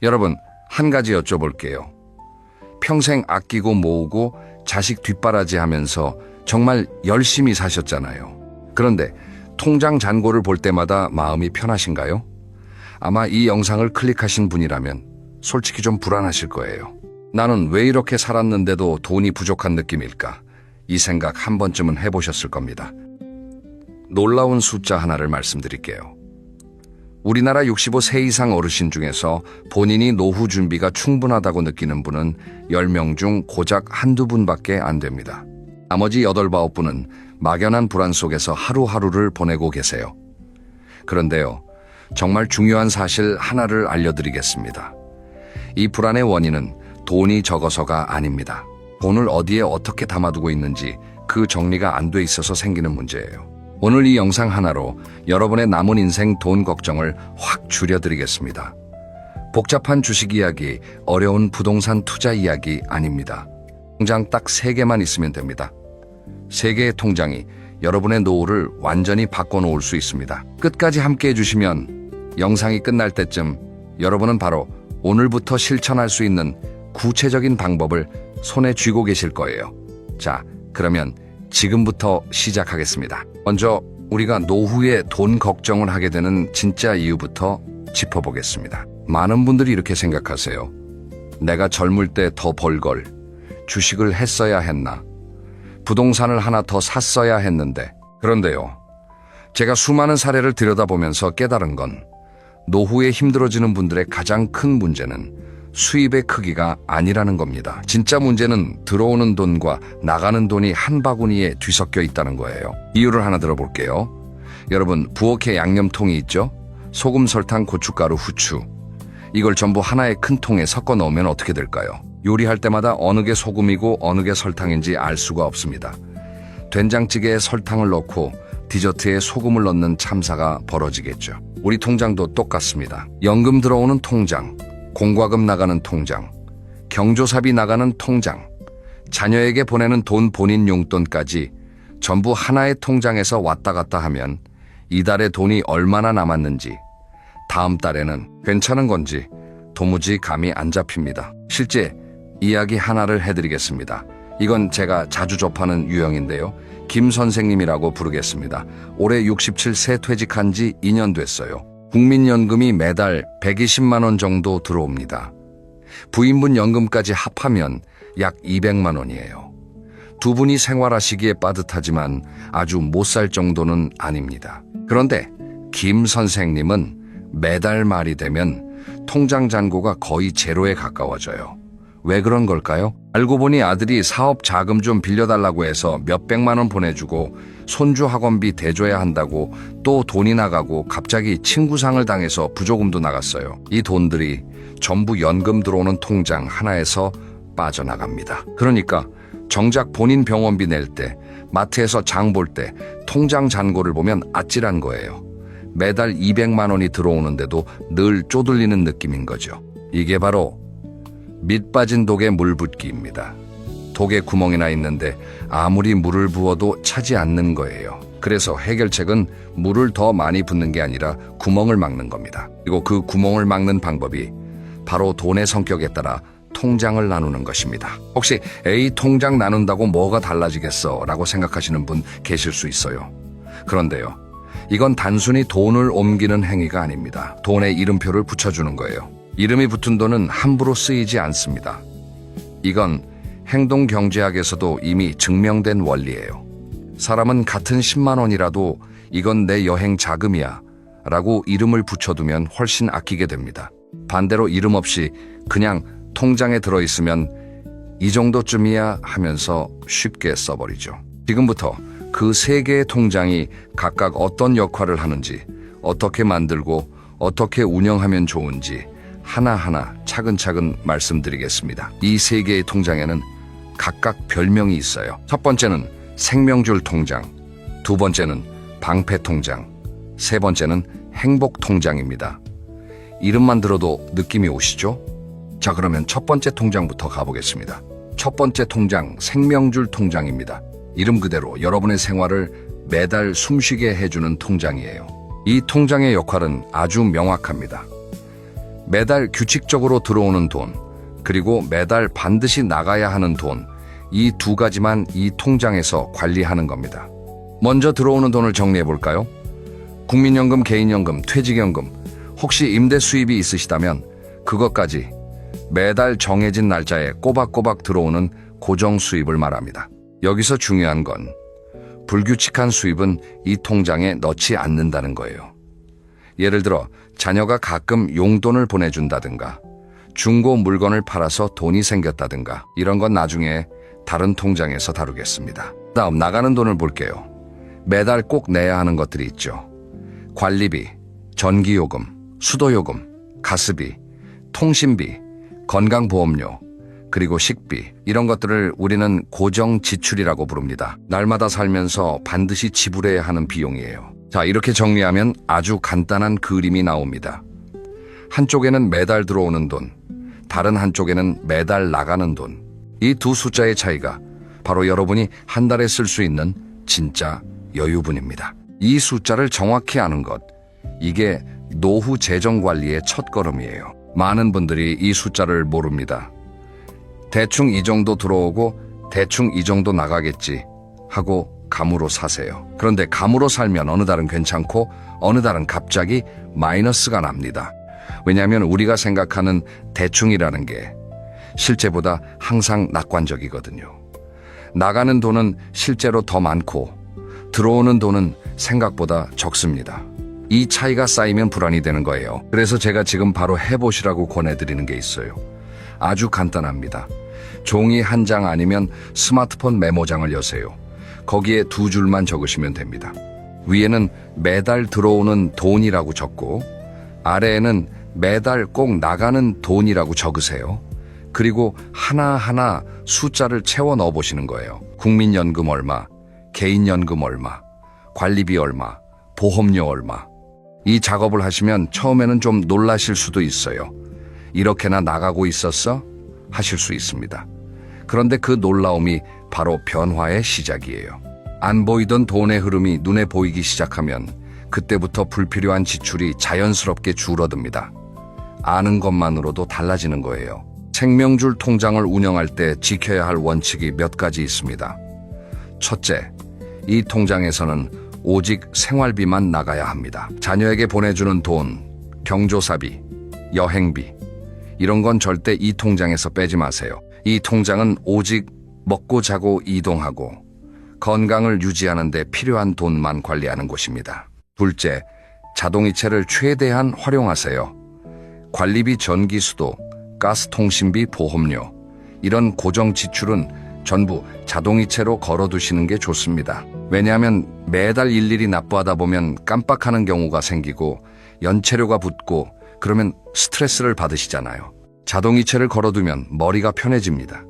여러분, 한 가지 여쭤볼게요. 평생 아끼고 모으고 자식 뒷바라지 하면서 정말 열심히 사셨잖아요. 그런데 통장 잔고를 볼 때마다 마음이 편하신가요? 아마 이 영상을 클릭하신 분이라면 솔직히 좀 불안하실 거예요. 나는 왜 이렇게 살았는데도 돈이 부족한 느낌일까? 이 생각 한 번쯤은 해보셨을 겁니다. 놀라운 숫자 하나를 말씀드릴게요. 우리나라 65세 이상 어르신 중에서 본인이 노후 준비가 충분하다고 느끼는 분은 10명 중 고작 한두 분밖에 안 됩니다. 나머지 8, 9분은 막연한 불안 속에서 하루하루를 보내고 계세요. 그런데요, 정말 중요한 사실 하나를 알려드리겠습니다. 이 불안의 원인은 돈이 적어서가 아닙니다. 돈을 어디에 어떻게 담아두고 있는지 그 정리가 안 돼 있어서 생기는 문제예요. 오늘 이 영상 하나로 여러분의 남은 인생 돈 걱정을 확 줄여드리겠습니다. 복잡한 주식 이야기, 어려운 부동산 투자 이야기 아닙니다. 통장 딱 3개만 있으면 됩니다. 3개의 통장이 여러분의 노후를 완전히 바꿔놓을 수 있습니다. 끝까지 함께 해주시면 영상이 끝날 때쯤 여러분은 바로 오늘부터 실천할 수 있는 구체적인 방법을 손에 쥐고 계실 거예요. 자, 그러면 지금부터 시작하겠습니다. 먼저 우리가 노후에 돈 걱정을 하게 되는 진짜 이유부터 짚어보겠습니다. 많은 분들이 이렇게 생각하세요. 내가 젊을 때 더 벌 걸, 주식을 했어야 했나, 부동산을 하나 더 샀어야 했는데. 그런데요, 제가 수많은 사례를 들여다보면서 깨달은 건 노후에 힘들어지는 분들의 가장 큰 문제는 수입의 크기가 아니라는 겁니다. 진짜 문제는 들어오는 돈과 나가는 돈이 한 바구니에 뒤섞여 있다는 거예요. 이유를 하나 들어볼게요. 여러분, 부엌에 양념통이 있죠? 소금, 설탕, 고춧가루, 후추. 이걸 전부 하나의 큰 통에 섞어 넣으면 어떻게 될까요? 요리할 때마다 어느 게 소금이고 어느 게 설탕인지 알 수가 없습니다. 된장찌개에 설탕을 넣고 디저트에 소금을 넣는 참사가 벌어지겠죠. 우리 통장도 똑같습니다. 연금 들어오는 통장, 공과금 나가는 통장, 경조사비 나가는 통장, 자녀에게 보내는 돈, 본인 용돈까지 전부 하나의 통장에서 왔다 갔다 하면 이달에 돈이 얼마나 남았는지, 다음 달에는 괜찮은 건지 도무지 감이 안 잡힙니다. 실제 이야기 하나를 해드리겠습니다. 이건 제가 자주 접하는 유형인데요. 김 선생님이라고 부르겠습니다. 올해 67세 퇴직한 지 2년 됐어요. 국민연금이 매달 120만 원 정도 들어옵니다. 부인분 연금까지 합하면 약 200만 원이에요. 두 분이 생활하시기에 빠듯하지만 아주 못 살 정도는 아닙니다. 그런데 김 선생님은 매달 말이 되면 통장 잔고가 거의 제로에 가까워져요. 왜 그런 걸까요? 알고 보니 아들이 사업 자금 좀 빌려달라고 해서 몇백만 원 보내주고 손주 학원비 대줘야 한다고 또 돈이 나가고 갑자기 친구상을 당해서 부조금도 나갔어요. 이 돈들이 전부 연금 들어오는 통장 하나에서 빠져나갑니다. 그러니까 정작 본인 병원비 낼 때, 마트에서 장 볼 때 통장 잔고를 보면 아찔한 거예요. 매달 200만 원이 들어오는데도 늘 쪼들리는 느낌인 거죠. 이게 바로 밑 빠진 독에 물 붓기입니다. 독에 구멍이 나 있는데 아무리 물을 부어도 차지 않는 거예요. 그래서 해결책은 물을 더 많이 붓는 게 아니라 구멍을 막는 겁니다. 그리고 그 구멍을 막는 방법이 바로 돈의 성격에 따라 통장을 나누는 것입니다. 혹시 A 통장 나눈다고 뭐가 달라지겠어? 라고 생각하시는 분 계실 수 있어요. 그런데요, 이건 단순히 돈을 옮기는 행위가 아닙니다. 돈에 이름표를 붙여주는 거예요. 이름이 붙은 돈은 함부로 쓰이지 않습니다. 이건 행동경제학에서도 이미 증명된 원리예요. 사람은 같은 10만 원이라도 이건 내 여행 자금이야 라고 이름을 붙여두면 훨씬 아끼게 됩니다. 반대로 이름 없이 그냥 통장에 들어있으면 이 정도쯤이야 하면서 쉽게 써버리죠. 지금부터 그 3개의 통장이 각각 어떤 역할을 하는지, 어떻게 만들고 어떻게 운영하면 좋은지 하나하나 차근차근 말씀드리겠습니다. 이 3개의 통장에는 각각 별명이 있어요. 첫 번째는 생명줄 통장, 두 번째는 방패 통장, 세 번째는 행복 통장입니다. 이름만 들어도 느낌이 오시죠? 자, 그러면 첫 번째 통장부터 가보겠습니다. 첫 번째 통장, 생명줄 통장입니다. 이름 그대로 여러분의 생활을 매달 숨쉬게 해주는 통장이에요. 이 통장의 역할은 아주 명확합니다. 매달 규칙적으로 들어오는 돈, 그리고 매달 반드시 나가야 하는 돈, 이 두 가지만 이 통장에서 관리하는 겁니다. 먼저 들어오는 돈을 정리해 볼까요? 국민연금, 개인연금, 퇴직연금, 혹시 임대 수입이 있으시다면 그것까지 매달 정해진 날짜에 꼬박꼬박 들어오는 고정 수입을 말합니다. 여기서 중요한 건 불규칙한 수입은 이 통장에 넣지 않는다는 거예요. 예를 들어 자녀가 가끔 용돈을 보내준다든가 중고 물건을 팔아서 돈이 생겼다든가 이런 건 나중에 다른 통장에서 다루겠습니다. 다음 나가는 돈을 볼게요. 매달 꼭 내야 하는 것들이 있죠. 관리비, 전기요금, 수도요금, 가스비, 통신비, 건강보험료, 그리고 식비, 이런 것들을 우리는 고정 지출이라고 부릅니다. 날마다 살면서 반드시 지불해야 하는 비용이에요. 자, 이렇게 정리하면 아주 간단한 그림이 나옵니다. 한쪽에는 매달 들어오는 돈, 다른 한쪽에는 매달 나가는 돈. 이 두 숫자의 차이가 바로 여러분이 한 달에 쓸 수 있는 진짜 여유분입니다. 이 숫자를 정확히 아는 것, 이게 노후 재정 관리의 첫걸음이에요. 많은 분들이 이 숫자를 모릅니다. 대충 이 정도 들어오고 대충 이 정도 나가겠지 하고 감으로 사세요. 그런데 감으로 살면 어느 달은 괜찮고 어느 달은 갑자기 마이너스가 납니다. 왜냐하면 우리가 생각하는 대충이라는 게 실제보다 항상 낙관적이거든요. 나가는 돈은 실제로 더 많고 들어오는 돈은 생각보다 적습니다. 이 차이가 쌓이면 불안이 되는 거예요. 그래서 제가 지금 바로 해보시라고 권해드리는 게 있어요. 아주 간단합니다. 종이 한 장 아니면 스마트폰 메모장을 여세요. 거기에 두 줄만 적으시면 됩니다. 위에는 매달 들어오는 돈이라고 적고 아래에는 매달 꼭 나가는 돈이라고 적으세요. 그리고 하나하나 숫자를 채워 넣어 보시는 거예요. 국민연금 얼마, 개인연금 얼마, 관리비 얼마, 보험료 얼마. 이 작업을 하시면 처음에는 좀 놀라실 수도 있어요. 이렇게나 나가고 있었어? 하실 수 있습니다. 그런데 그 놀라움이 바로 변화의 시작이에요. 안 보이던 돈의 흐름이 눈에 보이기 시작하면 그때부터 불필요한 지출이 자연스럽게 줄어듭니다. 아는 것만으로도 달라지는 거예요. 생명줄 통장을 운영할 때 지켜야 할 원칙이 몇 가지 있습니다. 첫째, 이 통장에서는 오직 생활비만 나가야 합니다. 자녀에게 보내주는 돈, 경조사비, 여행비, 이런 건 절대 이 통장에서 빼지 마세요. 이 통장은 오직 먹고 자고 이동하고 건강을 유지하는 데 필요한 돈만 관리하는 곳입니다. 둘째, 자동이체를 최대한 활용하세요. 관리비, 전기, 수도, 가스, 통신비, 보험료, 이런 고정 지출은 전부 자동이체로 걸어두시는 게 좋습니다. 왜냐하면 매달 일일이 납부하다 보면 깜빡하는 경우가 생기고 연체료가 붙고 그러면 스트레스를 받으시잖아요. 자동이체를 걸어두면 머리가 편해집니다.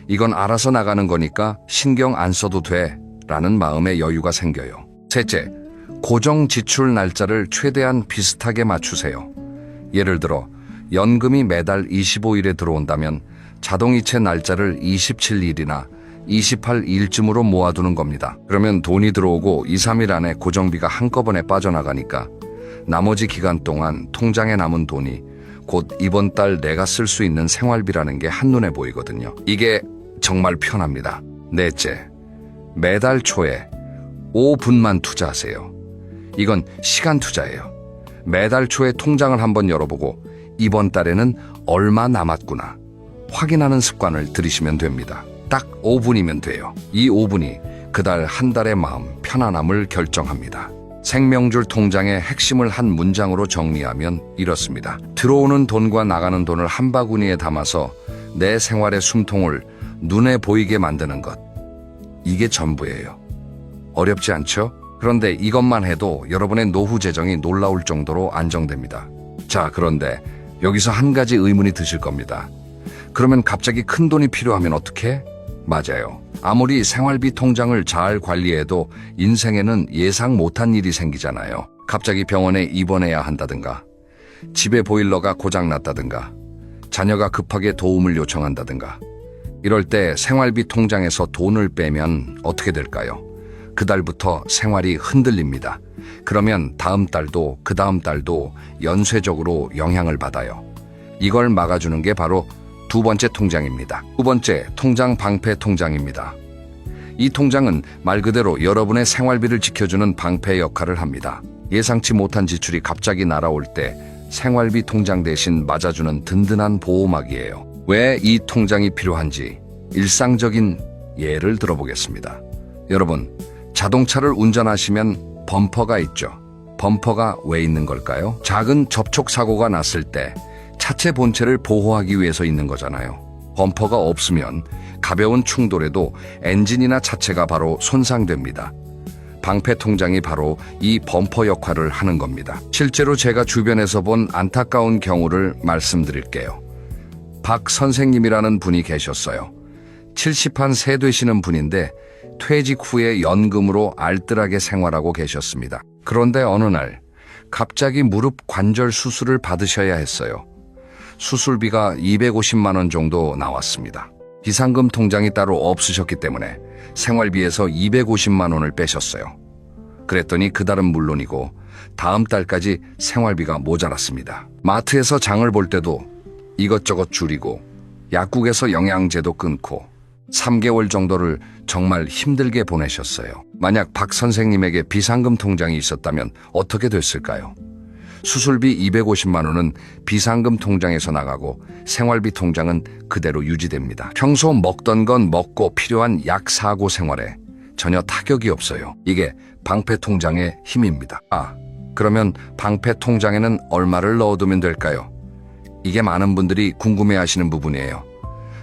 이건 알아서 나가는 거니까 신경 안 써도 돼 라는 마음의 여유가 생겨요. 셋째, 고정 지출 날짜를 최대한 비슷하게 맞추세요. 예를 들어 연금이 매달 25일에 들어온다면 자동이체 날짜를 27일이나 28일쯤으로 모아두는 겁니다. 그러면 돈이 들어오고 2, 3일 안에 고정비가 한꺼번에 빠져나가니까 나머지 기간 동안 통장에 남은 돈이 곧 이번 달 내가 쓸 수 있는 생활비라는 게 한눈에 보이거든요. 이게 정말 편합니다. 넷째, 매달 초에 5분만 투자하세요. 이건 시간 투자예요. 매달 초에 통장을 한번 열어보고 이번 달에는 얼마 남았구나 확인하는 습관을 들이시면 됩니다. 딱 5분이면 돼요. 이 5분이 그달 한 달의 마음 편안함을 결정합니다. 생명줄 통장의 핵심을 한 문장으로 정리하면 이렇습니다. 들어오는 돈과 나가는 돈을 한 바구니에 담아서 내 생활의 숨통을 눈에 보이게 만드는 것. 이게 전부예요. 어렵지 않죠? 그런데 이것만 해도 여러분의 노후 재정이 놀라울 정도로 안정됩니다. 자, 그런데 여기서 한 가지 의문이 드실 겁니다. 그러면 갑자기 큰 돈이 필요하면 어떡해? 맞아요. 아무리 생활비 통장을 잘 관리해도 인생에는 예상 못한 일이 생기잖아요. 갑자기 병원에 입원해야 한다든가, 집에 보일러가 고장났다든가, 자녀가 급하게 도움을 요청한다든가. 이럴 때 생활비 통장에서 돈을 빼면 어떻게 될까요? 그달부터 생활이 흔들립니다. 그러면 다음 달도 그 다음 달도 연쇄적으로 영향을 받아요. 이걸 막아주는 게 바로 두 번째 통장입니다. 두 번째, 통장 방패 통장입니다. 이 통장은 말 그대로 여러분의 생활비를 지켜주는 방패 역할을 합니다. 예상치 못한 지출이 갑자기 날아올 때 생활비 통장 대신 맞아주는 든든한 보호막이에요. 왜 이 통장이 필요한지 일상적인 예를 들어보겠습니다. 여러분, 자동차를 운전하시면 범퍼가 있죠. 범퍼가 왜 있는 걸까요? 작은 접촉 사고가 났을 때 차체 본체를 보호하기 위해서 있는 거잖아요. 범퍼가 없으면 가벼운 충돌에도 엔진이나 차체가 바로 손상됩니다. 방패 통장이 바로 이 범퍼 역할을 하는 겁니다. 실제로 제가 주변에서 본 안타까운 경우를 말씀드릴게요. 박 선생님이라는 분이 계셨어요. 70한 되시는 분인데 퇴직 후에 연금으로 알뜰하게 생활하고 계셨습니다. 그런데 어느 날 갑자기 무릎 관절 수술을 받으셔야 했어요. 수술비가 250만 원 정도 나왔습니다. 비상금 통장이 따로 없으셨기 때문에 생활비에서 250만 원을 빼셨어요. 그랬더니 그달은 물론이고 다음 달까지 생활비가 모자랐습니다. 마트에서 장을 볼 때도 이것저것 줄이고 약국에서 영양제도 끊고 3개월 정도를 정말 힘들게 보내셨어요. 만약 박 선생님에게 비상금 통장이 있었다면 어떻게 됐을까요? 수술비 250만 원은 비상금 통장에서 나가고 생활비 통장은 그대로 유지됩니다. 평소 먹던 건 먹고 필요한 약 사고 생활에 전혀 타격이 없어요. 이게 방패 통장의 힘입니다. 그러면 방패 통장에는 얼마를 넣어두면 될까요? 이게 많은 분들이 궁금해하시는 부분이에요.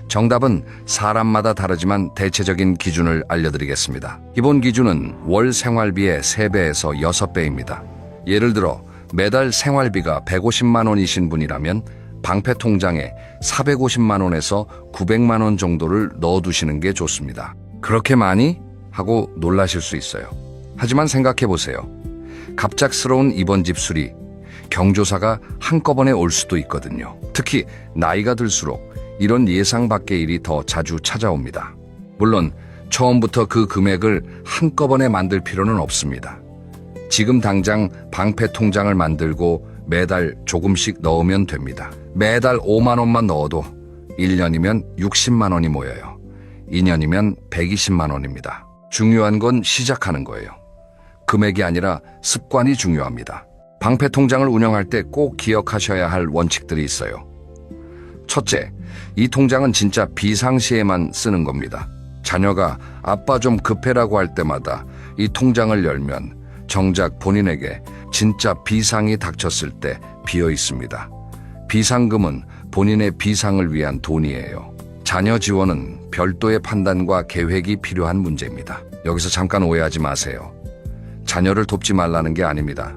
정답은 사람마다 다르지만 대체적인 기준을 알려드리겠습니다. 기본 기준은 월 생활비의 3배에서 6배입니다. 예를 들어 매달 생활비가 150만 원이신 분이라면 방패 통장에 450만 원에서 900만 원 정도를 넣어두시는 게 좋습니다. 그렇게 많이? 하고 놀라실 수 있어요. 하지만 생각해 보세요. 갑작스러운 입원 집술이 경조사가 한꺼번에 올 수도 있거든요. 특히 나이가 들수록 이런 예상 밖의 일이 더 자주 찾아옵니다. 물론 처음부터 그 금액을 한꺼번에 만들 필요는 없습니다. 지금 당장 방패 통장을 만들고 매달 조금씩 넣으면 됩니다. 매달 5만 원만 넣어도 1년이면 60만 원이 모여요. 2년이면 120만 원입니다. 중요한 건 시작하는 거예요. 금액이 아니라 습관이 중요합니다. 방패 통장을 운영할 때 꼭 기억하셔야 할 원칙들이 있어요. 첫째, 이 통장은 진짜 비상시에만 쓰는 겁니다. 자녀가 아빠 좀 급해라고 할 때마다 이 통장을 열면 정작 본인에게 진짜 비상이 닥쳤을 때 비어 있습니다. 비상금은 본인의 비상을 위한 돈이에요. 자녀 지원은 별도의 판단과 계획이 필요한 문제입니다. 여기서 잠깐 오해하지 마세요. 자녀를 돕지 말라는 게 아닙니다.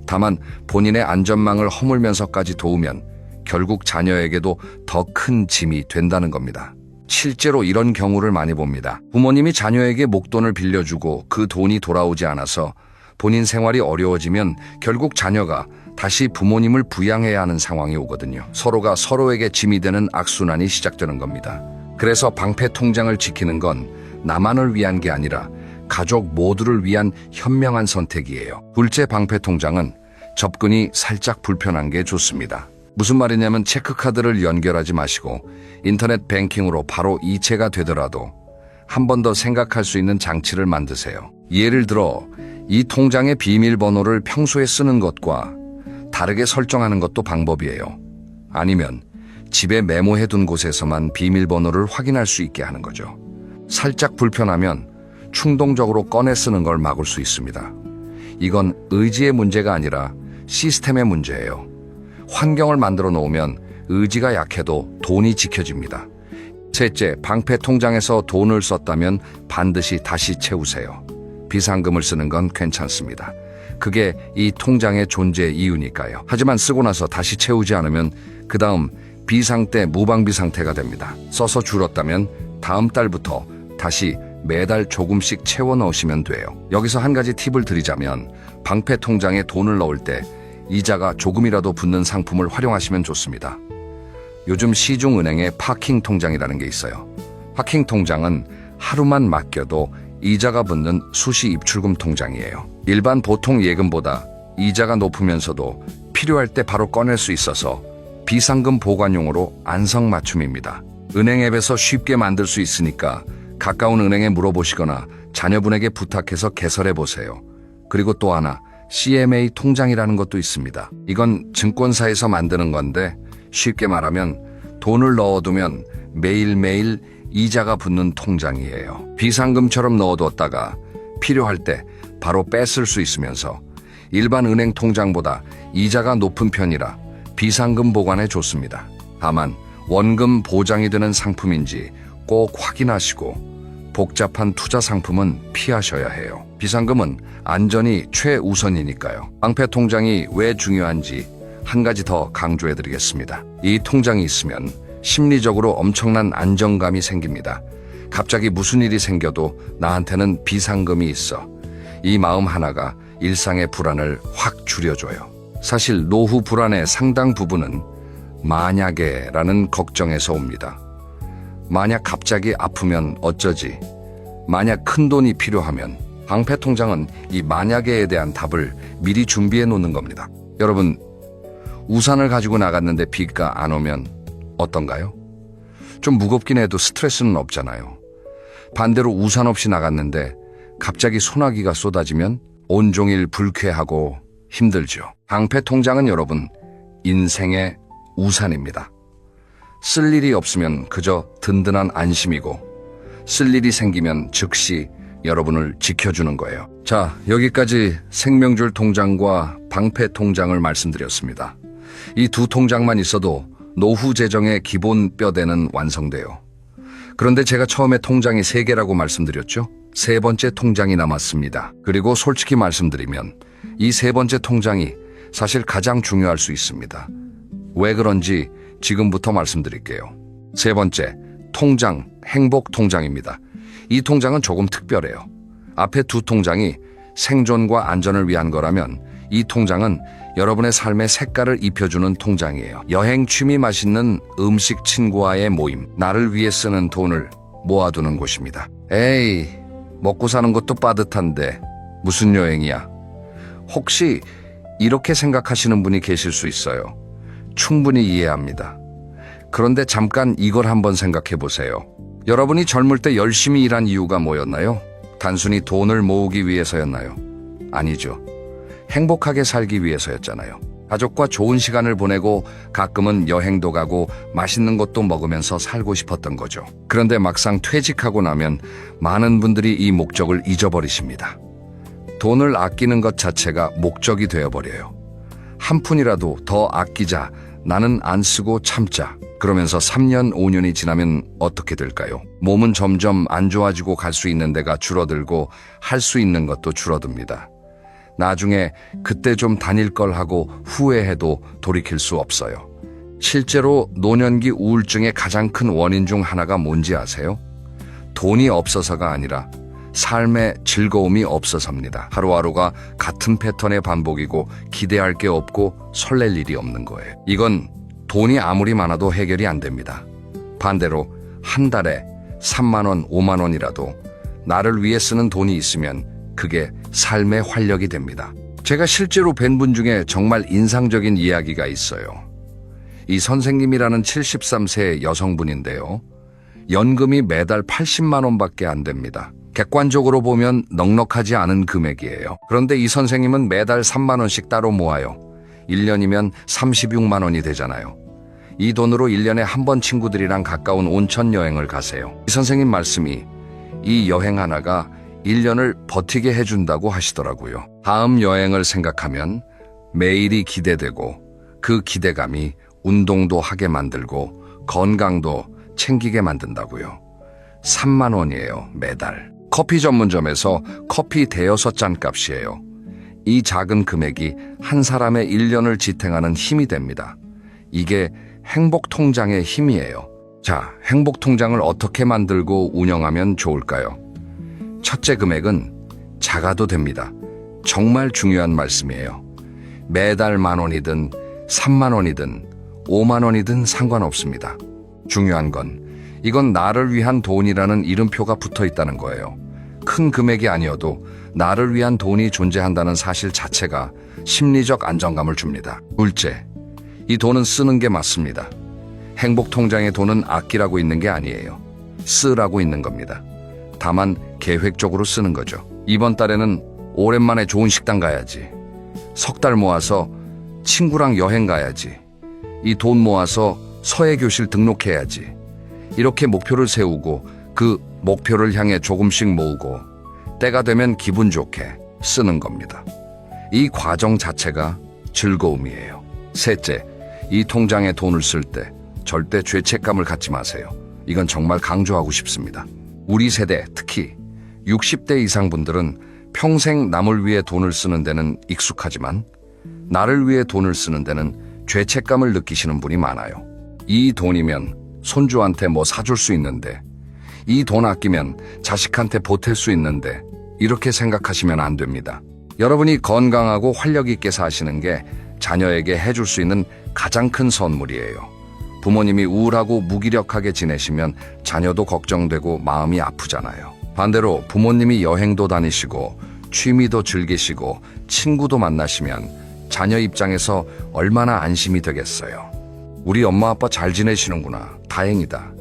다만 본인의 안전망을 허물면서까지 도우면 결국 자녀에게도 더 큰 짐이 된다는 겁니다. 실제로 이런 경우를 많이 봅니다. 부모님이 자녀에게 목돈을 빌려주고 그 돈이 돌아오지 않아서 본인 생활이 어려워지면 결국 자녀가 다시 부모님을 부양해야 하는 상황이 오거든요. 서로가 서로에게 짐이 되는 악순환이 시작되는 겁니다. 그래서 방패 통장을 지키는 건 나만을 위한 게 아니라 가족 모두를 위한 현명한 선택이에요. 둘째, 방패 통장은 접근이 살짝 불편한 게 좋습니다. 무슨 말이냐면 체크카드를 연결하지 마시고 인터넷 뱅킹으로 바로 이체가 되더라도 한 번 더 생각할 수 있는 장치를 만드세요. 예를 들어 이 통장의 비밀번호를 평소에 쓰는 것과 다르게 설정하는 것도 방법이에요. 아니면 집에 메모해둔 곳에서만 비밀번호를 확인할 수 있게 하는 거죠. 살짝 불편하면 충동적으로 꺼내 쓰는 걸 막을 수 있습니다. 이건 의지의 문제가 아니라 시스템의 문제예요. 환경을 만들어 놓으면 의지가 약해도 돈이 지켜집니다. 셋째, 방패 통장에서 돈을 썼다면 반드시 다시 채우세요. 비상금을 쓰는 건 괜찮습니다. 그게 이 통장의 존재 이유니까요. 하지만 쓰고 나서 다시 채우지 않으면 그 다음 비상 때 무방비 상태가 됩니다. 써서 줄었다면 다음 달부터 다시 매달 조금씩 채워 넣으시면 돼요. 여기서 한 가지 팁을 드리자면 방패 통장에 돈을 넣을 때 이자가 조금이라도 붙는 상품을 활용하시면 좋습니다. 요즘 시중은행에 파킹 통장이라는 게 있어요. 파킹 통장은 하루만 맡겨도 이자가 붙는 수시 입출금 통장이에요. 일반 보통 예금보다 이자가 높으면서도 필요할 때 바로 꺼낼 수 있어서 비상금 보관용으로 안성맞춤입니다. 은행 앱에서 쉽게 만들 수 있으니까 가까운 은행에 물어보시거나 자녀분에게 부탁해서 개설해 보세요. 그리고 또 하나, CMA 통장이라는 것도 있습니다. 이건 증권사에서 만드는 건데 쉽게 말하면 돈을 넣어두면 매일매일 이자가 붙는 통장이에요. 비상금처럼 넣어뒀다가 필요할 때 바로 뺐을 수 있으면서 일반 은행 통장보다 이자가 높은 편이라 비상금 보관에 좋습니다. 다만 원금 보장이 되는 상품인지 꼭 확인하시고 복잡한 투자 상품은 피하셔야 해요. 비상금은 안전이 최우선이니까요. 방패 통장이 왜 중요한지 한 가지 더 강조해 드리겠습니다. 이 통장이 있으면 심리적으로 엄청난 안정감이 생깁니다. 갑자기 무슨 일이 생겨도 나한테는 비상금이 있어. 이 마음 하나가 일상의 불안을 확 줄여줘요. 사실 노후 불안의 상당 부분은 만약에라는 걱정에서 옵니다. 만약 갑자기 아프면 어쩌지? 만약 큰 돈이 필요하면 방패 통장은 이 만약에에 대한 답을 미리 준비해 놓는 겁니다. 여러분, 우산을 가지고 나갔는데 비가 안 오면 어떤가요? 좀 무겁긴 해도 스트레스는 없잖아요. 반대로 우산 없이 나갔는데 갑자기 소나기가 쏟아지면 온종일 불쾌하고 힘들죠. 방패 통장은 여러분, 인생의 우산입니다. 쓸 일이 없으면 그저 든든한 안심이고 쓸 일이 생기면 즉시 여러분을 지켜주는 거예요. 자, 여기까지 생명줄 통장과 방패 통장을 말씀드렸습니다. 이 두 통장만 있어도 노후 재정의 기본 뼈대는 완성돼요. 그런데 제가 처음에 통장이 3개라고 말씀드렸죠? 세 번째 통장이 남았습니다. 그리고 솔직히 말씀드리면 이 세 번째 통장이 사실 가장 중요할 수 있습니다. 왜 그런지 지금부터 말씀드릴게요. 세 번째, 통장, 행복 통장입니다. 이 통장은 조금 특별해요. 앞에 두 통장이 생존과 안전을 위한 거라면 이 통장은 여러분의 삶의 색깔을 입혀주는 통장이에요. 여행, 취미, 맛있는 음식, 친구와의 모임, 나를 위해 쓰는 돈을 모아두는 곳입니다. 에이, 먹고 사는 것도 빠듯한데 무슨 여행이야? 혹시 이렇게 생각하시는 분이 계실 수 있어요. 충분히 이해합니다. 그런데 잠깐 이걸 한번 생각해 보세요. 여러분이 젊을 때 열심히 일한 이유가 뭐였나요? 단순히 돈을 모으기 위해서였나요? 아니죠. 행복하게 살기 위해서였잖아요. 가족과 좋은 시간을 보내고 가끔은 여행도 가고 맛있는 것도 먹으면서 살고 싶었던 거죠. 그런데 막상 퇴직하고 나면 많은 분들이 이 목적을 잊어버리십니다. 돈을 아끼는 것 자체가 목적이 되어버려요. 한 푼이라도 더 아끼자, 나는 안 쓰고 참자. 그러면서 3년, 5년이 지나면 어떻게 될까요? 몸은 점점 안 좋아지고 갈 수 있는 데가 줄어들고 할 수 있는 것도 줄어듭니다. 나중에 그때 좀 다닐 걸 하고 후회해도 돌이킬 수 없어요. 실제로 노년기 우울증의 가장 큰 원인 중 하나가 뭔지 아세요? 돈이 없어서가 아니라 삶의 즐거움이 없어서입니다. 하루하루가 같은 패턴의 반복이고 기대할 게 없고 설렐 일이 없는 거예요. 이건 돈이 아무리 많아도 해결이 안 됩니다. 반대로 한 달에 3만 원, 5만 원이라도 나를 위해 쓰는 돈이 있으면 그게 삶의 활력이 됩니다. 제가 실제로 뵌 분 중에 정말 인상적인 이야기가 있어요. 이 선생님이라는 73세 여성분인데요. 연금이 매달 80만 원밖에 안 됩니다. 객관적으로 보면 넉넉하지 않은 금액이에요. 그런데 이 선생님은 매달 3만 원씩 따로 모아요. 1년이면 36만 원이 되잖아요. 이 돈으로 1년에 한 번 친구들이랑 가까운 온천 여행을 가세요. 이 선생님 말씀이 이 여행 하나가 1년을 버티게 해준다고 하시더라고요. 다음 여행을 생각하면 매일이 기대되고 그 기대감이 운동도 하게 만들고 건강도 챙기게 만든다고요. 3만 원이에요, 매달. 커피 전문점에서 커피 대여섯 잔 값이에요. 이 작은 금액이 한 사람의 1년을 지탱하는 힘이 됩니다. 이게 행복통장의 힘이에요. 자, 행복통장을 어떻게 만들고 운영하면 좋을까요? 첫째, 금액은 작아도 됩니다. 정말 중요한 말씀이에요. 매달 1만 원이든 3만 원이든 5만 원이든 상관없습니다. 중요한 건 이건 나를 위한 돈이라는 이름표가 붙어 있다는 거예요. 큰 금액이 아니어도 나를 위한 돈이 존재한다는 사실 자체가 심리적 안정감을 줍니다. 둘째, 이 돈은 쓰는 게 맞습니다. 행복 통장에 돈은 아끼라고 있는 게 아니에요. 쓰라고 있는 겁니다. 다만 계획적으로 쓰는 거죠. 이번 달에는 오랜만에 좋은 식당 가야지. 석 달 모아서 친구랑 여행 가야지. 이 돈 모아서 서예교실 등록해야지. 이렇게 목표를 세우고 그 목표를 향해 조금씩 모으고 때가 되면 기분 좋게 쓰는 겁니다. 이 과정 자체가 즐거움이에요. 셋째, 이 통장에 돈을 쓸 때 절대 죄책감을 갖지 마세요. 이건 정말 강조하고 싶습니다. 우리 세대, 특히 60대 이상 분들은 평생 남을 위해 돈을 쓰는 데는 익숙하지만 나를 위해 돈을 쓰는 데는 죄책감을 느끼시는 분이 많아요. 이 돈이면 손주한테 뭐 사줄 수 있는데, 이 돈 아끼면 자식한테 보탤 수 있는데, 이렇게 생각하시면 안 됩니다. 여러분이 건강하고 활력 있게 사시는 게 자녀에게 해줄 수 있는 가장 큰 선물이에요. 부모님이 우울하고 무기력하게 지내시면 자녀도 걱정되고 마음이 아프잖아요. 반대로 부모님이 여행도 다니시고 취미도 즐기시고 친구도 만나시면 자녀 입장에서 얼마나 안심이 되겠어요. 우리 엄마 아빠 잘 지내시는구나. 다행이다.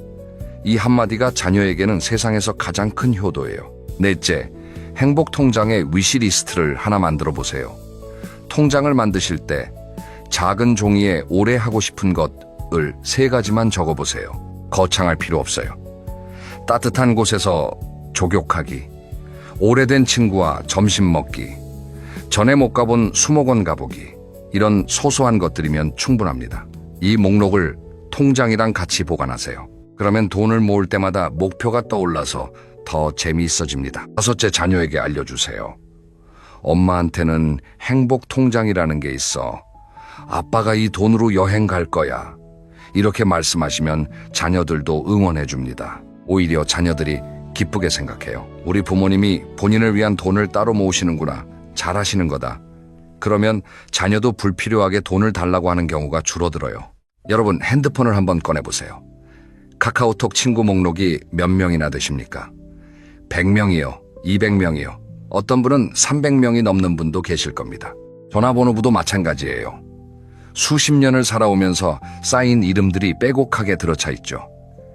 이 한마디가 자녀에게는 세상에서 가장 큰 효도예요. 넷째, 행복 통장에 위시리스트를 하나 만들어 보세요. 통장을 만드실 때 작은 종이에 오래 하고 싶은 것을 3가지만 적어보세요. 거창할 필요 없어요. 따뜻한 곳에서 족욕하기, 오래된 친구와 점심 먹기, 전에 못 가본 수목원 가보기, 이런 소소한 것들이면 충분합니다. 이 목록을 통장이랑 같이 보관하세요. 그러면 돈을 모을 때마다 목표가 떠올라서 더 재미있어집니다. 다섯째, 자녀에게 알려주세요. 엄마한테는 행복 통장이라는 게 있어. 아빠가 이 돈으로 여행 갈 거야. 이렇게 말씀하시면 자녀들도 응원해 줍니다. 오히려 자녀들이 기쁘게 생각해요. 우리 부모님이 본인을 위한 돈을 따로 모으시는구나. 잘하시는 거다. 그러면 자녀도 불필요하게 돈을 달라고 하는 경우가 줄어들어요. 여러분, 핸드폰을 한번 꺼내보세요. 카카오톡 친구 목록이 몇 명이나 되십니까? 100명이요, 200명이요. 어떤 분은 300명이 넘는 분도 계실 겁니다. 전화번호부도 마찬가지예요. 수십 년을 살아오면서 쌓인 이름들이 빼곡하게 들어차 있죠.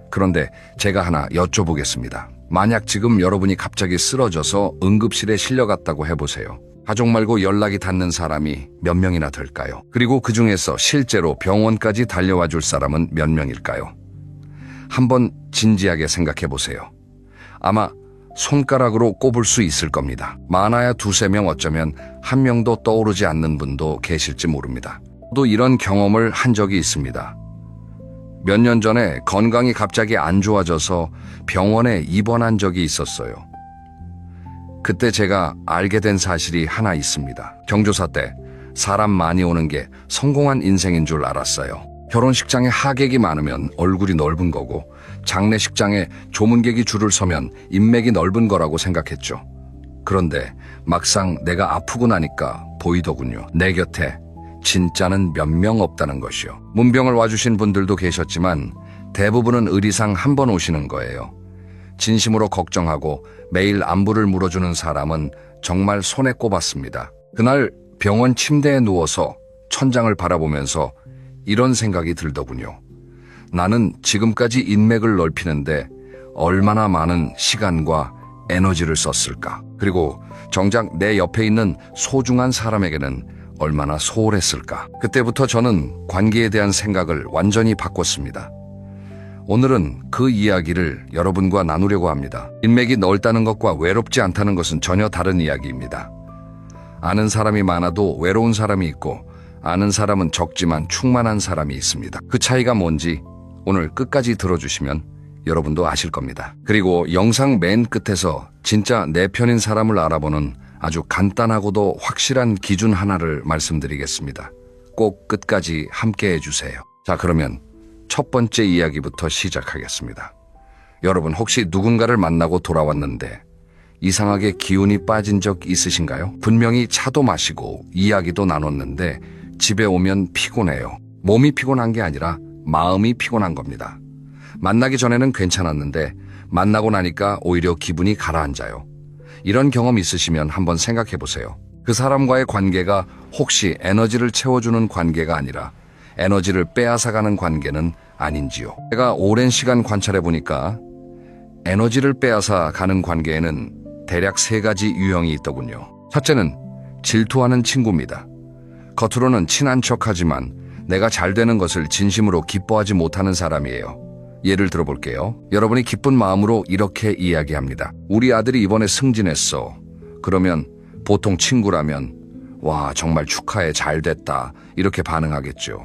그런데 제가 하나 여쭤보겠습니다. 만약 지금 여러분이 갑자기 쓰러져서 응급실에 실려갔다고 해보세요. 가족 말고 연락이 닿는 사람이 몇 명이나 될까요? 그리고 그 중에서 실제로 병원까지 달려와 줄 사람은 몇 명일까요? 한번 진지하게 생각해 보세요. 아마 손가락으로 꼽을 수 있을 겁니다. 많아야 2~3명, 어쩌면 1명도 떠오르지 않는 분도 계실지 모릅니다. 저도 이런 경험을 한 적이 있습니다. 몇 년 전에 건강이 갑자기 안 좋아져서 병원에 입원한 적이 있었어요. 그때 제가 알게 된 사실이 하나 있습니다. 경조사 때 사람 많이 오는 게 성공한 인생인 줄 알았어요. 결혼식장에 하객이 많으면 얼굴이 넓은 거고, 장례식장에 조문객이 줄을 서면 인맥이 넓은 거라고 생각했죠. 그런데 막상 내가 아프고 나니까 보이더군요. 내 곁에 진짜는 몇 명 없다는 것이요. 문병을 와주신 분들도 계셨지만 대부분은 의리상 한 번 오시는 거예요. 진심으로 걱정하고 매일 안부를 물어주는 사람은 정말 손에 꼽았습니다. 그날 병원 침대에 누워서 천장을 바라보면서 이런 생각이 들더군요. 나는 지금까지 인맥을 넓히는데 얼마나 많은 시간과 에너지를 썼을까? 그리고 정작 내 옆에 있는 소중한 사람에게는 얼마나 소홀했을까? 그때부터 저는 관계에 대한 생각을 완전히 바꿨습니다. 오늘은 그 이야기를 여러분과 나누려고 합니다. 인맥이 넓다는 것과 외롭지 않다는 것은 전혀 다른 이야기입니다. 아는 사람이 많아도 외로운 사람이 있고, 아는 사람은 적지만 충만한 사람이 있습니다. 그 차이가 뭔지 오늘 끝까지 들어주시면 여러분도 아실 겁니다. 그리고 영상 맨 끝에서 진짜 내 편인 사람을 알아보는 아주 간단하고도 확실한 기준 하나를 말씀드리겠습니다. 꼭 끝까지 함께 해주세요. 자, 그러면 첫 번째 이야기부터 시작하겠습니다. 여러분, 혹시 누군가를 만나고 돌아왔는데 이상하게 기운이 빠진 적 있으신가요? 분명히 차도 마시고 이야기도 나눴는데 집에 오면 피곤해요. 몸이 피곤한 게 아니라 마음이 피곤한 겁니다. 만나기 전에는 괜찮았는데 만나고 나니까 오히려 기분이 가라앉아요. 이런 경험 있으시면 한번 생각해 보세요. 그 사람과의 관계가 혹시 에너지를 채워주는 관계가 아니라 에너지를 빼앗아가는 관계는 아닌지요? 제가 오랜 시간 관찰해 보니까 에너지를 빼앗아 가는 관계에는 대략 3가지 유형이 있더군요. 첫째는 질투하는 친구입니다. 겉으로는 친한 척하지만 내가 잘 되는 것을 진심으로 기뻐하지 못하는 사람이에요. 예를 들어볼게요. 여러분이 기쁜 마음으로 이렇게 이야기합니다. 우리 아들이 이번에 승진했어. 그러면 보통 친구라면 와, 정말 축하해, 잘 됐다, 이렇게 반응하겠죠.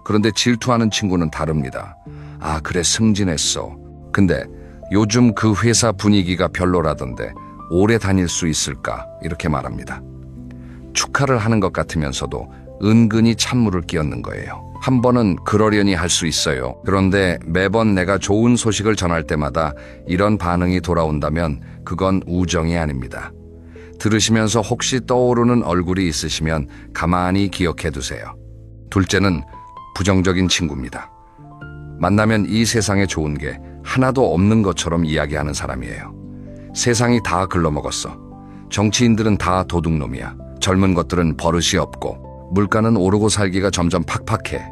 그런데 질투하는 친구는 다릅니다. 아, 그래, 승진했어. 근데 요즘 그 회사 분위기가 별로라던데 오래 다닐 수 있을까? 이렇게 말합니다. 축하를 하는 것 같으면서도 은근히 찬물을 끼얹는 거예요. 한 번은 그러려니 할 수 있어요. 그런데 매번 내가 좋은 소식을 전할 때마다 이런 반응이 돌아온다면 그건 우정이 아닙니다. 들으시면서 혹시 떠오르는 얼굴이 있으시면 가만히 기억해 두세요. 둘째는 부정적인 친구입니다. 만나면 이 세상에 좋은 게 하나도 없는 것처럼 이야기하는 사람이에요. 세상이 다 글러먹었어. 정치인들은 다 도둑놈이야. 젊은 것들은 버릇이 없고 물가는 오르고 살기가 점점 팍팍해.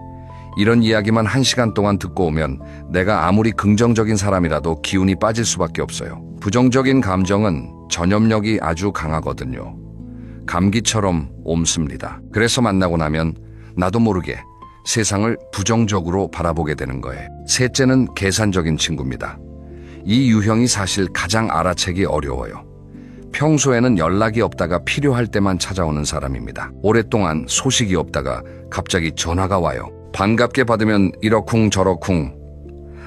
이런 이야기만 1시간 동안 듣고 오면 내가 아무리 긍정적인 사람이라도 기운이 빠질 수밖에 없어요. 부정적인 감정은 전염력이 아주 강하거든요. 감기처럼 옮습니다. 그래서 만나고 나면 나도 모르게 세상을 부정적으로 바라보게 되는 거예요. 셋째는 계산적인 친구입니다. 이 유형이 사실 가장 알아채기 어려워요. 평소에는 연락이 없다가 필요할 때만 찾아오는 사람입니다. 오랫동안 소식이 없다가 갑자기 전화가 와요. 반갑게 받으면 이러쿵 저러쿵,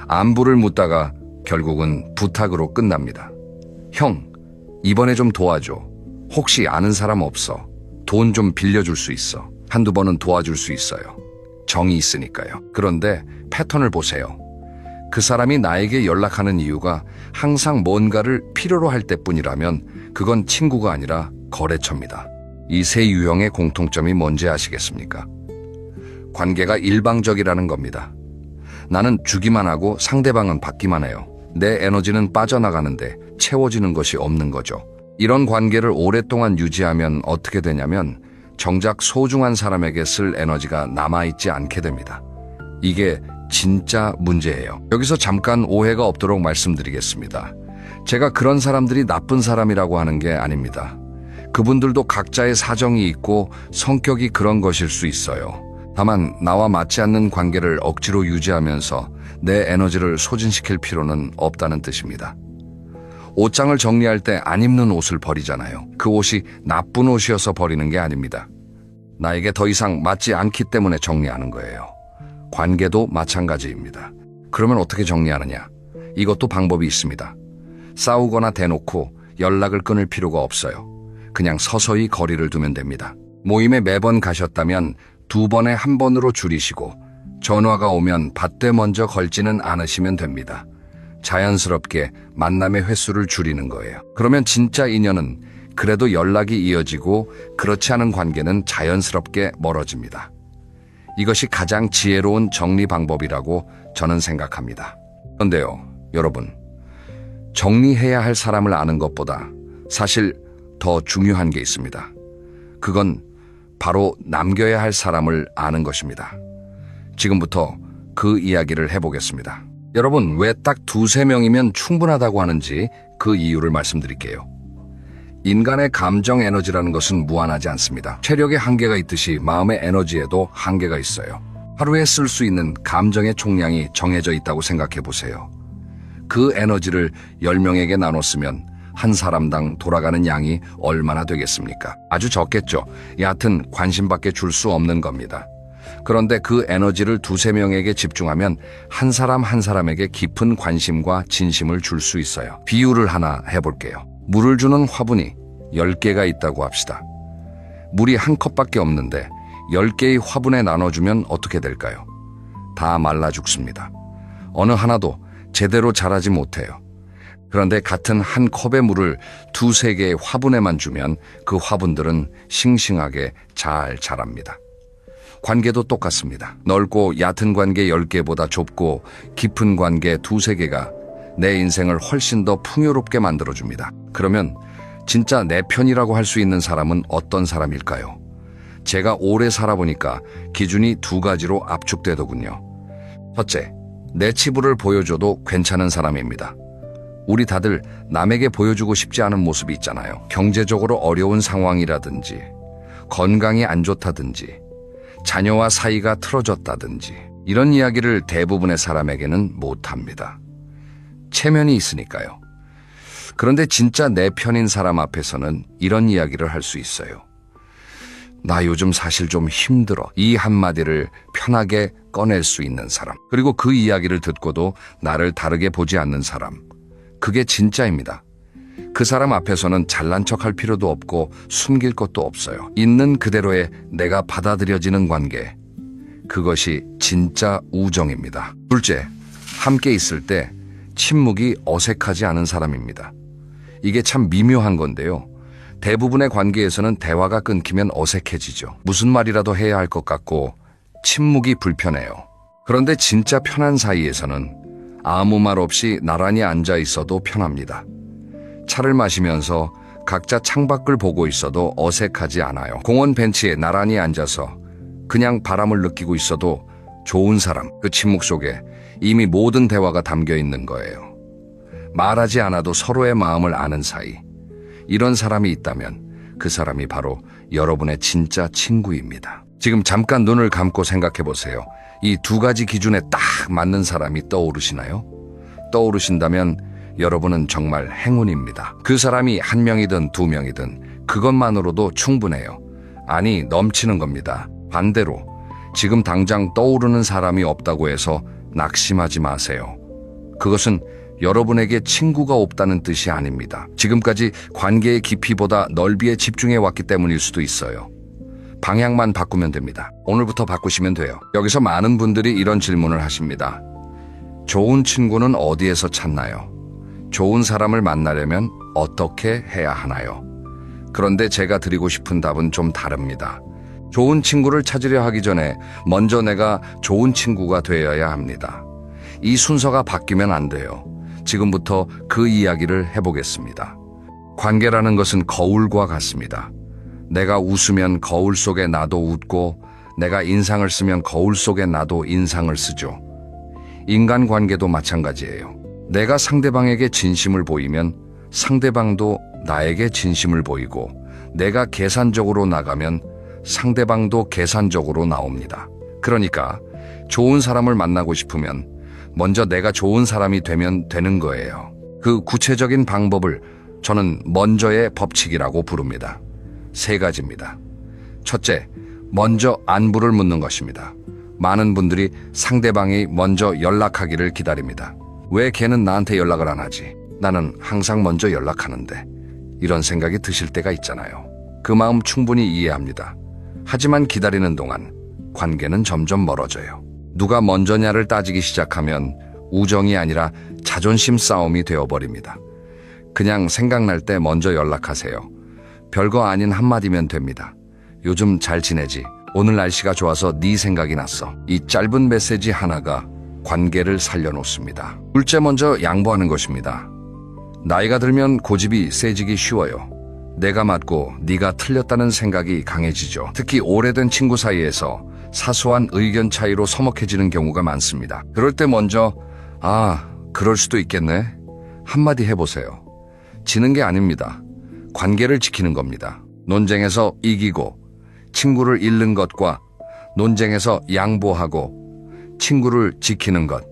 안부를 묻다가 결국은 부탁으로 끝납니다. 형, 이번에 좀 도와줘. 혹시 아는 사람 없어? 돈 좀 빌려줄 수 있어. 한두 번은 도와줄 수 있어요. 정이 있으니까요. 그런데 패턴을 보세요. 그 사람이 나에게 연락하는 이유가 항상 뭔가를 필요로 할 때뿐이라면 그건 친구가 아니라 거래처입니다. 이 세 유형의 공통점이 뭔지 아시겠습니까? 관계가 일방적이라는 겁니다. 나는 주기만 하고 상대방은 받기만 해요. 내 에너지는 빠져나가는데 채워지는 것이 없는 거죠. 이런 관계를 오랫동안 유지하면 어떻게 되냐면 정작 소중한 사람에게 쓸 에너지가 남아있지 않게 됩니다. 이게 진짜 문제예요. 여기서 잠깐 오해가 없도록 말씀드리겠습니다. 제가 그런 사람들이 나쁜 사람이라고 하는 게 아닙니다. 그분들도 각자의 사정이 있고 성격이 그런 것일 수 있어요. 다만 나와 맞지 않는 관계를 억지로 유지하면서 내 에너지를 소진시킬 필요는 없다는 뜻입니다. 옷장을 정리할 때 안 입는 옷을 버리잖아요. 그 옷이 나쁜 옷이어서 버리는 게 아닙니다. 나에게 더 이상 맞지 않기 때문에 정리하는 거예요. 관계도 마찬가지입니다. 그러면 어떻게 정리하느냐? 이것도 방법이 있습니다. 싸우거나 대놓고 연락을 끊을 필요가 없어요. 그냥 서서히 거리를 두면 됩니다. 모임에 매번 가셨다면 2번에 1번으로 줄이시고 전화가 오면 받되 먼저 걸지는 않으시면 됩니다. 자연스럽게 만남의 횟수를 줄이는 거예요. 그러면 진짜 인연은 그래도 연락이 이어지고 그렇지 않은 관계는 자연스럽게 멀어집니다. 이것이 가장 지혜로운 정리 방법이라고 저는 생각합니다. 그런데요, 여러분, 정리해야 할 사람을 아는 것보다 사실 더 중요한 게 있습니다. 그건 바로 남겨야 할 사람을 아는 것입니다. 지금부터 그 이야기를 해보겠습니다. 여러분, 왜 딱 2-3명이면 충분하다고 하는지 그 이유를 말씀드릴게요. 인간의 감정 에너지라는 것은 무한하지 않습니다. 체력에 한계가 있듯이 마음의 에너지에도 한계가 있어요. 하루에 쓸 수 있는 감정의 총량이 정해져 있다고 생각해 보세요. 그 에너지를 10명에게 나눴으면 한 사람당 돌아가는 양이 얼마나 되겠습니까? 아주 적겠죠. 얕은 관심밖에 줄 수 없는 겁니다. 그런데 그 에너지를 2-3명에게 집중하면 한 사람 한 사람에게 깊은 관심과 진심을 줄 수 있어요. 비유를 하나 해볼게요. 물을 주는 화분이 10개가 있다고 합시다. 물이 한 컵밖에 없는데 10개의 화분에 나눠주면 어떻게 될까요? 다 말라 죽습니다. 어느 하나도 제대로 자라지 못해요. 그런데 같은 한 컵의 물을 2-3개의 화분에만 주면 그 화분들은 싱싱하게 잘 자랍니다. 관계도 똑같습니다. 넓고 얕은 관계 10개보다 좁고 깊은 관계 2-3개가 내 인생을 훨씬 더 풍요롭게 만들어줍니다. 그러면 진짜 내 편이라고 할 수 있는 사람은 어떤 사람일까요? 제가 오래 살아보니까 기준이 두 가지로 압축되더군요. 첫째, 내 치부를 보여줘도 괜찮은 사람입니다. 우리 다들 남에게 보여주고 싶지 않은 모습이 있잖아요. 경제적으로 어려운 상황이라든지, 건강이 안 좋다든지, 자녀와 사이가 틀어졌다든지, 이런 이야기를 대부분의 사람에게는 못합니다. 체면이 있으니까요. 그런데 진짜 내 편인 사람 앞에서는 이런 이야기를 할 수 있어요. 나 요즘 사실 좀 힘들어. 이 한마디를 편하게 꺼낼 수 있는 사람. 그리고 그 이야기를 듣고도 나를 다르게 보지 않는 사람. 그게 진짜입니다. 그 사람 앞에서는 잘난 척할 필요도 없고 숨길 것도 없어요. 있는 그대로의 내가 받아들여지는 관계. 그것이 진짜 우정입니다. 둘째, 함께 있을 때 침묵이 어색하지 않은 사람입니다. 이게 참 미묘한 건데요. 대부분의 관계에서는 대화가 끊기면 어색해지죠. 무슨 말이라도 해야 할 것 같고 침묵이 불편해요. 그런데 진짜 편한 사이에서는 아무 말 없이 나란히 앉아 있어도 편합니다. 차를 마시면서 각자 창밖을 보고 있어도 어색하지 않아요. 공원 벤치에 나란히 앉아서 그냥 바람을 느끼고 있어도 좋은 사람, 그 침묵 속에 이미 모든 대화가 담겨 있는 거예요. 말하지 않아도 서로의 마음을 아는 사이. 이런 사람이 있다면 그 사람이 바로 여러분의 진짜 친구입니다. 지금 잠깐 눈을 감고 생각해 보세요. 이 두 가지 기준에 딱 맞는 사람이 떠오르시나요? 떠오르신다면 여러분은 정말 행운입니다. 그 사람이 한 명이든 두 명이든 그것만으로도 충분해요. 아니, 넘치는 겁니다. 반대로 지금 당장 떠오르는 사람이 없다고 해서 낙심하지 마세요. 그것은 여러분에게 친구가 없다는 뜻이 아닙니다. 지금까지 관계의 깊이보다 넓이에 집중해 왔기 때문일 수도 있어요. 방향만 바꾸면 됩니다. 오늘부터 바꾸시면 돼요. 여기서 많은 분들이 이런 질문을 하십니다. 좋은 친구는 어디에서 찾나요? 좋은 사람을 만나려면 어떻게 해야 하나요? 그런데 제가 드리고 싶은 답은 좀 다릅니다. 좋은 친구를 찾으려 하기 전에 먼저 내가 좋은 친구가 되어야 합니다. 이 순서가 바뀌면 안 돼요. 지금부터 그 이야기를 해보겠습니다. 관계라는 것은 거울과 같습니다. 내가 웃으면 거울 속에 나도 웃고, 내가 인상을 쓰면 거울 속에 나도 인상을 쓰죠. 인간관계도 마찬가지예요. 내가 상대방에게 진심을 보이면 상대방도 나에게 진심을 보이고, 내가 계산적으로 나가면 상대방도 계산적으로 나옵니다. 그러니까 좋은 사람을 만나고 싶으면 먼저 내가 좋은 사람이 되면 되는 거예요. 그 구체적인 방법을 저는 먼저의 법칙이라고 부릅니다. 3가지입니다. 첫째, 먼저 안부를 묻는 것입니다. 많은 분들이 상대방이 먼저 연락하기를 기다립니다. 왜 걔는 나한테 연락을 안 하지? 나는 항상 먼저 연락하는데. 이런 생각이 드실 때가 있잖아요. 그 마음 충분히 이해합니다. 하지만 기다리는 동안 관계는 점점 멀어져요. 누가 먼저냐를 따지기 시작하면 우정이 아니라 자존심 싸움이 되어버립니다. 그냥 생각날 때 먼저 연락하세요. 별거 아닌 한마디면 됩니다. 요즘 잘 지내지? 오늘 날씨가 좋아서 네 생각이 났어. 이 짧은 메시지 하나가 관계를 살려놓습니다. 둘째, 먼저 양보하는 것입니다. 나이가 들면 고집이 세지기 쉬워요. 내가 맞고 네가 틀렸다는 생각이 강해지죠. 특히 오래된 친구 사이에서 사소한 의견 차이로 서먹해지는 경우가 많습니다. 그럴 때 먼저 그럴 수도 있겠네 한마디 해보세요. 지는 게 아닙니다. 관계를 지키는 겁니다. 논쟁에서 이기고 친구를 잃는 것과 논쟁에서 양보하고 친구를 지키는 것,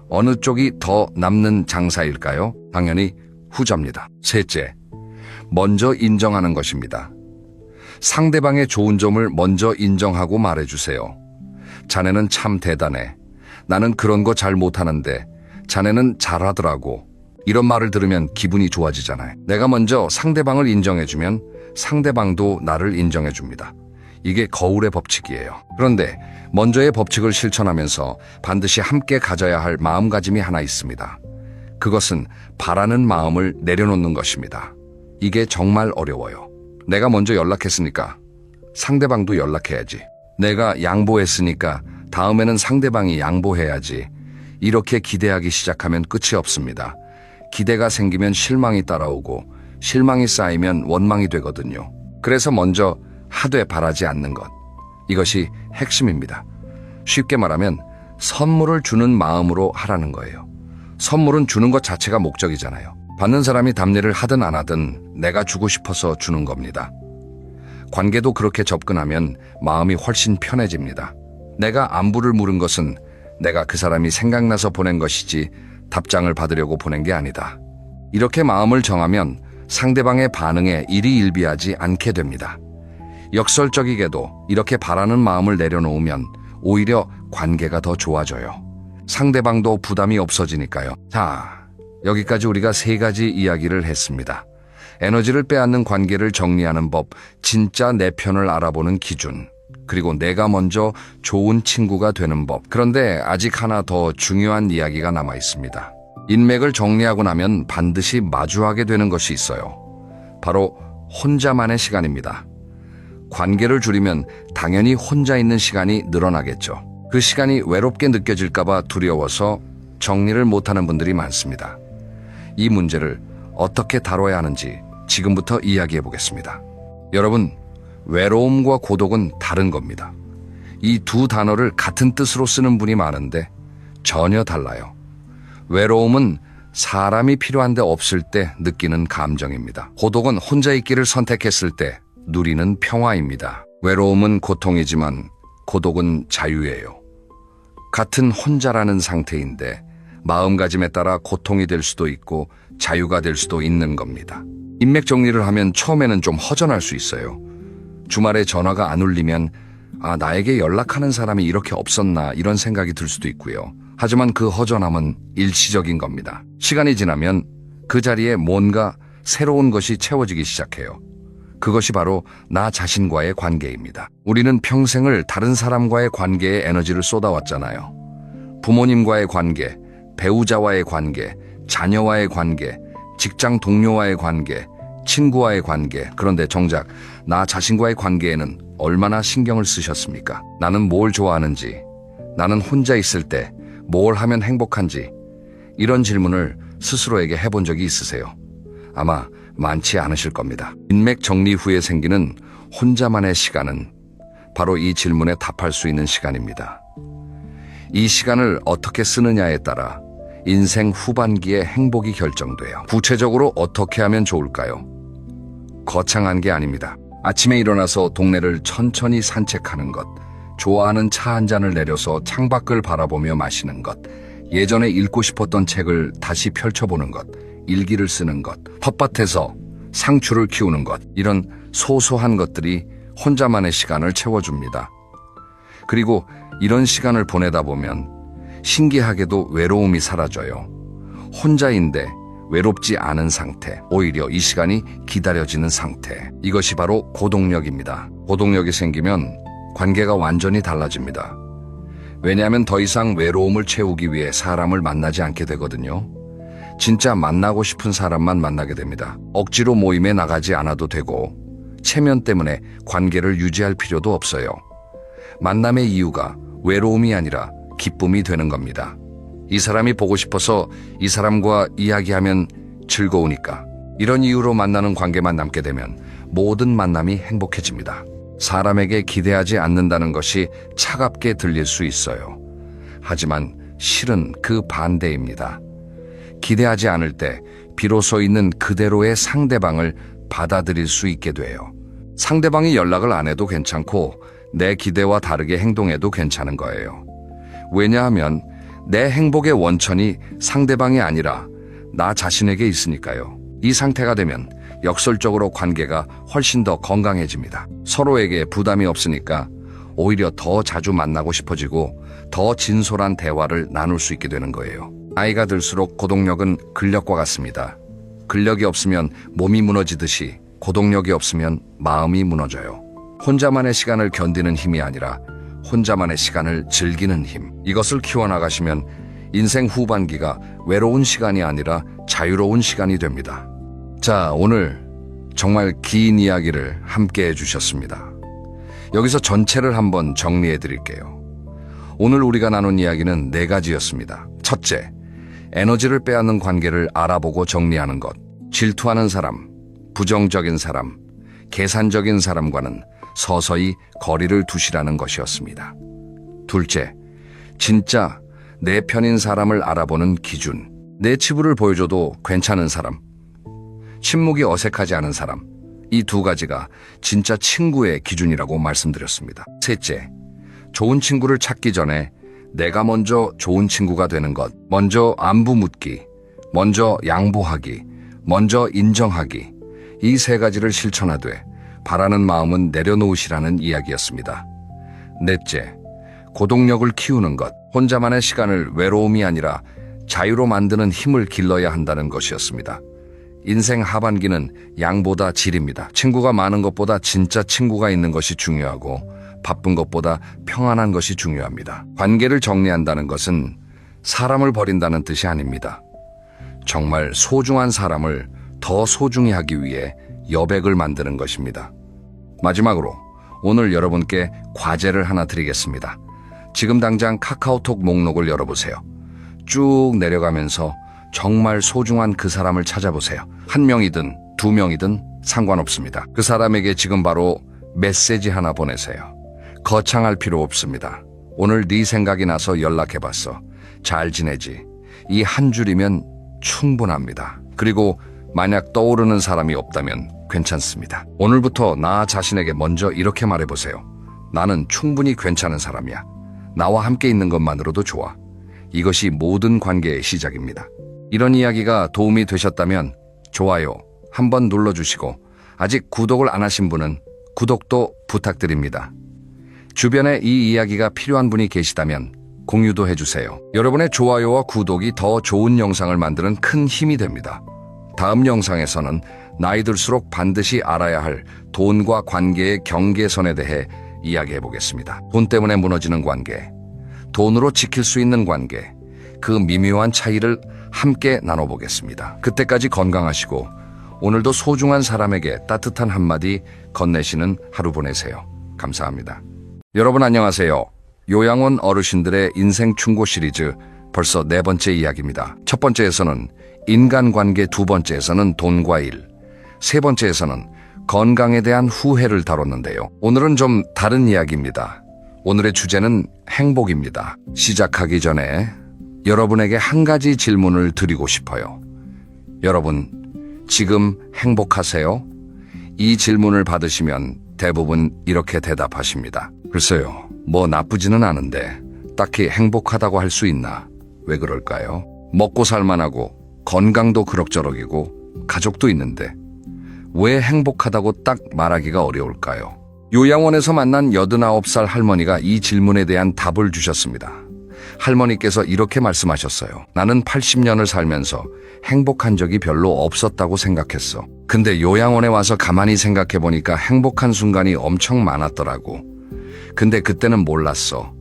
어느 쪽이 더 남는 장사일까요? 당연히 후자입니다. 셋째, 먼저 인정하는 것입니다. 상대방의 좋은 점을 먼저 인정하고 말해주세요. 자네는 참 대단해. 나는 그런 거 잘 못하는데 자네는 잘하더라고. 이런 말을 들으면 기분이 좋아지잖아요. 내가 먼저 상대방을 인정해주면 상대방도 나를 인정해줍니다. 이게 거울의 법칙이에요. 그런데 먼저의 법칙을 실천하면서 반드시 함께 가져야 할 마음가짐이 하나 있습니다. 그것은 바라는 마음을 내려놓는 것입니다. 이게 정말 어려워요. 내가 먼저 연락했으니까 상대방도 연락해야지. 내가 양보했으니까 다음에는 상대방이 양보해야지. 이렇게 기대하기 시작하면 끝이 없습니다. 기대가 생기면 실망이 따라오고 실망이 쌓이면 원망이 되거든요. 그래서 먼저 하되 바라지 않는 것. 이것이 핵심입니다. 쉽게 말하면 선물을 주는 마음으로 하라는 거예요. 선물은 주는 것 자체가 목적이잖아요. 받는 사람이 답례를 하든 안 하든 내가 주고 싶어서 주는 겁니다. 관계도 그렇게 접근하면 마음이 훨씬 편해집니다. 내가 안부를 물은 것은 내가 그 사람이 생각나서 보낸 것이지 답장을 받으려고 보낸 게 아니다. 이렇게 마음을 정하면 상대방의 반응에 일희일비하지 않게 됩니다. 역설적이게도 이렇게 바라는 마음을 내려놓으면 오히려 관계가 더 좋아져요. 상대방도 부담이 없어지니까요. 자, 여기까지 우리가 3가지 이야기를 했습니다. 에너지를 빼앗는 관계를 정리하는 법, 진짜 내 편을 알아보는 기준, 그리고 내가 먼저 좋은 친구가 되는 법. 그런데 아직 하나 더 중요한 이야기가 남아 있습니다. 인맥을 정리하고 나면 반드시 마주하게 되는 것이 있어요. 바로 혼자만의 시간입니다. 관계를 줄이면 당연히 혼자 있는 시간이 늘어나겠죠. 그 시간이 외롭게 느껴질까봐 두려워서 정리를 못하는 분들이 많습니다. 이 문제를 어떻게 다뤄야 하는지 지금부터 이야기해 보겠습니다. 여러분, 외로움과 고독은 다른 겁니다. 이 두 단어를 같은 뜻으로 쓰는 분이 많은데 전혀 달라요. 외로움은 사람이 필요한데 없을 때 느끼는 감정입니다. 고독은 혼자 있기를 선택했을 때 누리는 평화입니다. 외로움은 고통이지만 고독은 자유예요. 같은 혼자라는 상태인데 마음가짐에 따라 고통이 될 수도 있고 자유가 될 수도 있는 겁니다. 인맥 정리를 하면 처음에는 좀 허전할 수 있어요. 주말에 전화가 안 울리면 나에게 연락하는 사람이 이렇게 없었나 이런 생각이 들 수도 있고요. 하지만 그 허전함은 일시적인 겁니다. 시간이 지나면 그 자리에 뭔가 새로운 것이 채워지기 시작해요. 그것이 바로 나 자신과의 관계입니다. 우리는 평생을 다른 사람과의 관계에 에너지를 쏟아왔잖아요. 부모님과의 관계, 배우자와의 관계, 자녀와의 관계, 직장 동료와의 관계, 친구와의 관계. 그런데 정작 나 자신과의 관계에는 얼마나 신경을 쓰셨습니까? 나는 뭘 좋아하는지, 나는 혼자 있을 때 뭘 하면 행복한지, 이런 질문을 스스로에게 해본 적이 있으세요? 아마 많지 않으실 겁니다. 인맥 정리 후에 생기는 혼자만의 시간은 바로 이 질문에 답할 수 있는 시간입니다. 이 시간을 어떻게 쓰느냐에 따라 인생 후반기의 행복이 결정돼요. 구체적으로 어떻게 하면 좋을까요? 거창한 게 아닙니다. 아침에 일어나서 동네를 천천히 산책하는 것, 좋아하는 차 한 잔을 내려서 창밖을 바라보며 마시는 것, 예전에 읽고 싶었던 책을 다시 펼쳐보는 것, 일기를 쓰는 것, 텃밭에서 상추를 키우는 것, 이런 소소한 것들이 혼자만의 시간을 채워줍니다. 그리고 이런 시간을 보내다 보면 신기하게도 외로움이 사라져요. 혼자인데 외롭지 않은 상태, 오히려 이 시간이 기다려지는 상태. 이것이 바로 고독력입니다. 고독력이 생기면 관계가 완전히 달라집니다. 왜냐하면 더 이상 외로움을 채우기 위해 사람을 만나지 않게 되거든요. 진짜 만나고 싶은 사람만 만나게 됩니다. 억지로 모임에 나가지 않아도 되고 체면 때문에 관계를 유지할 필요도 없어요. 만남의 이유가 외로움이 아니라 기쁨이 되는 겁니다. 이 사람이 보고 싶어서 이 사람과 이야기하면 즐거우니까. 이런 이유로 만나는 관계만 남게 되면 모든 만남이 행복해집니다. 사람에게 기대하지 않는다는 것이 차갑게 들릴 수 있어요. 하지만 실은 그 반대입니다. 기대하지 않을 때 비로소 있는 그대로의 상대방을 받아들일 수 있게 돼요. 상대방이 연락을 안 해도 괜찮고 내 기대와 다르게 행동해도 괜찮은 거예요. 왜냐하면 내 행복의 원천이 상대방이 아니라 나 자신에게 있으니까요. 이 상태가 되면 역설적으로 관계가 훨씬 더 건강해집니다. 서로에게 부담이 없으니까 오히려 더 자주 만나고 싶어지고 더 진솔한 대화를 나눌 수 있게 되는 거예요. 나이가 들수록 고독력은 근력과 같습니다. 근력이 없으면 몸이 무너지듯이 고독력이 없으면 마음이 무너져요. 혼자만의 시간을 견디는 힘이 아니라 혼자만의 시간을 즐기는 힘. 이것을 키워나가시면 인생 후반기가 외로운 시간이 아니라 자유로운 시간이 됩니다. 자, 오늘 정말 긴 이야기를 함께 해주셨습니다. 여기서 전체를 한번 정리해 드릴게요. 오늘 우리가 나눈 이야기는 4가지였습니다. 첫째, 에너지를 빼앗는 관계를 알아보고 정리하는 것. 질투하는 사람, 부정적인 사람, 계산적인 사람과는 서서히 거리를 두시라는 것이었습니다. 둘째, 진짜 내 편인 사람을 알아보는 기준. 내 치부를 보여줘도 괜찮은 사람, 침묵이 어색하지 않은 사람, 이 두 가지가 진짜 친구의 기준이라고 말씀드렸습니다. 셋째, 좋은 친구를 찾기 전에 내가 먼저 좋은 친구가 되는 것. 먼저 안부 묻기, 먼저 양보하기, 먼저 인정하기. 이 세 가지를 실천하되 바라는 마음은 내려놓으시라는 이야기였습니다. 넷째, 고독력을 키우는 것. 혼자만의 시간을 외로움이 아니라 자유로 만드는 힘을 길러야 한다는 것이었습니다. 인생 하반기는 양보다 질입니다. 친구가 많은 것보다 진짜 친구가 있는 것이 중요하고 바쁜 것보다 평안한 것이 중요합니다. 관계를 정리한다는 것은 사람을 버린다는 뜻이 아닙니다. 정말 소중한 사람을 더 소중히 하기 위해 여백을 만드는 것입니다. 마지막으로 오늘 여러분께 과제를 하나 드리겠습니다. 지금 당장 카카오톡 목록을 열어보세요. 쭉 내려가면서 정말 소중한 그 사람을 찾아보세요. 한 명이든 두 명이든 상관없습니다. 그 사람에게 지금 바로 메시지 하나 보내세요. 거창할 필요 없습니다. 오늘 네 생각이 나서 연락해봤어. 잘 지내지? 이 한 줄이면 충분합니다. 그리고 만약 떠오르는 사람이 없다면 괜찮습니다. 오늘부터 나 자신에게 먼저 이렇게 말해보세요. 나는 충분히 괜찮은 사람이야. 나와 함께 있는 것만으로도 좋아. 이것이 모든 관계의 시작입니다. 이런 이야기가 도움이 되셨다면 좋아요 한번 눌러주시고 아직 구독을 안 하신 분은 구독도 부탁드립니다. 주변에 이 이야기가 필요한 분이 계시다면 공유도 해주세요. 여러분의 좋아요와 구독이 더 좋은 영상을 만드는 큰 힘이 됩니다. 다음 영상에서는 나이 들수록 반드시 알아야 할 돈과 관계의 경계선에 대해 이야기해 보겠습니다. 돈 때문에 무너지는 관계, 돈으로 지킬 수 있는 관계, 그 미묘한 차이를 함께 나눠보겠습니다. 그때까지 건강하시고 오늘도 소중한 사람에게 따뜻한 한마디 건네시는 하루 보내세요. 감사합니다. 여러분 안녕하세요. 요양원 어르신들의 인생 충고 시리즈 벌써 4번째 이야기입니다. 첫 번째에서는 인간관계, 두 번째에서는 돈과 일, 세 번째에서는 건강에 대한 후회를 다뤘는데요. 오늘은 좀 다른 이야기입니다. 오늘의 주제는 행복입니다. 시작하기 전에 여러분에게 한 가지 질문을 드리고 싶어요. 여러분, 지금 행복하세요? 이 질문을 받으시면 대부분 이렇게 대답하십니다. 글쎄요, 뭐 나쁘지는 않은데 딱히 행복하다고 할 수 있나? 왜 그럴까요? 먹고 살만하고 건강도 그럭저럭이고 가족도 있는데 왜 행복하다고 딱 말하기가 어려울까요? 요양원에서 만난 89살 할머니가 이 질문에 대한 답을 주셨습니다. 할머니께서 이렇게 말씀하셨어요. 나는 80년을 살면서 행복한 적이 별로 없었다고 생각했어. 근데 요양원에 와서 가만히 생각해보니까 행복한 순간이 엄청 많았더라고. 근데 그때는 몰랐어.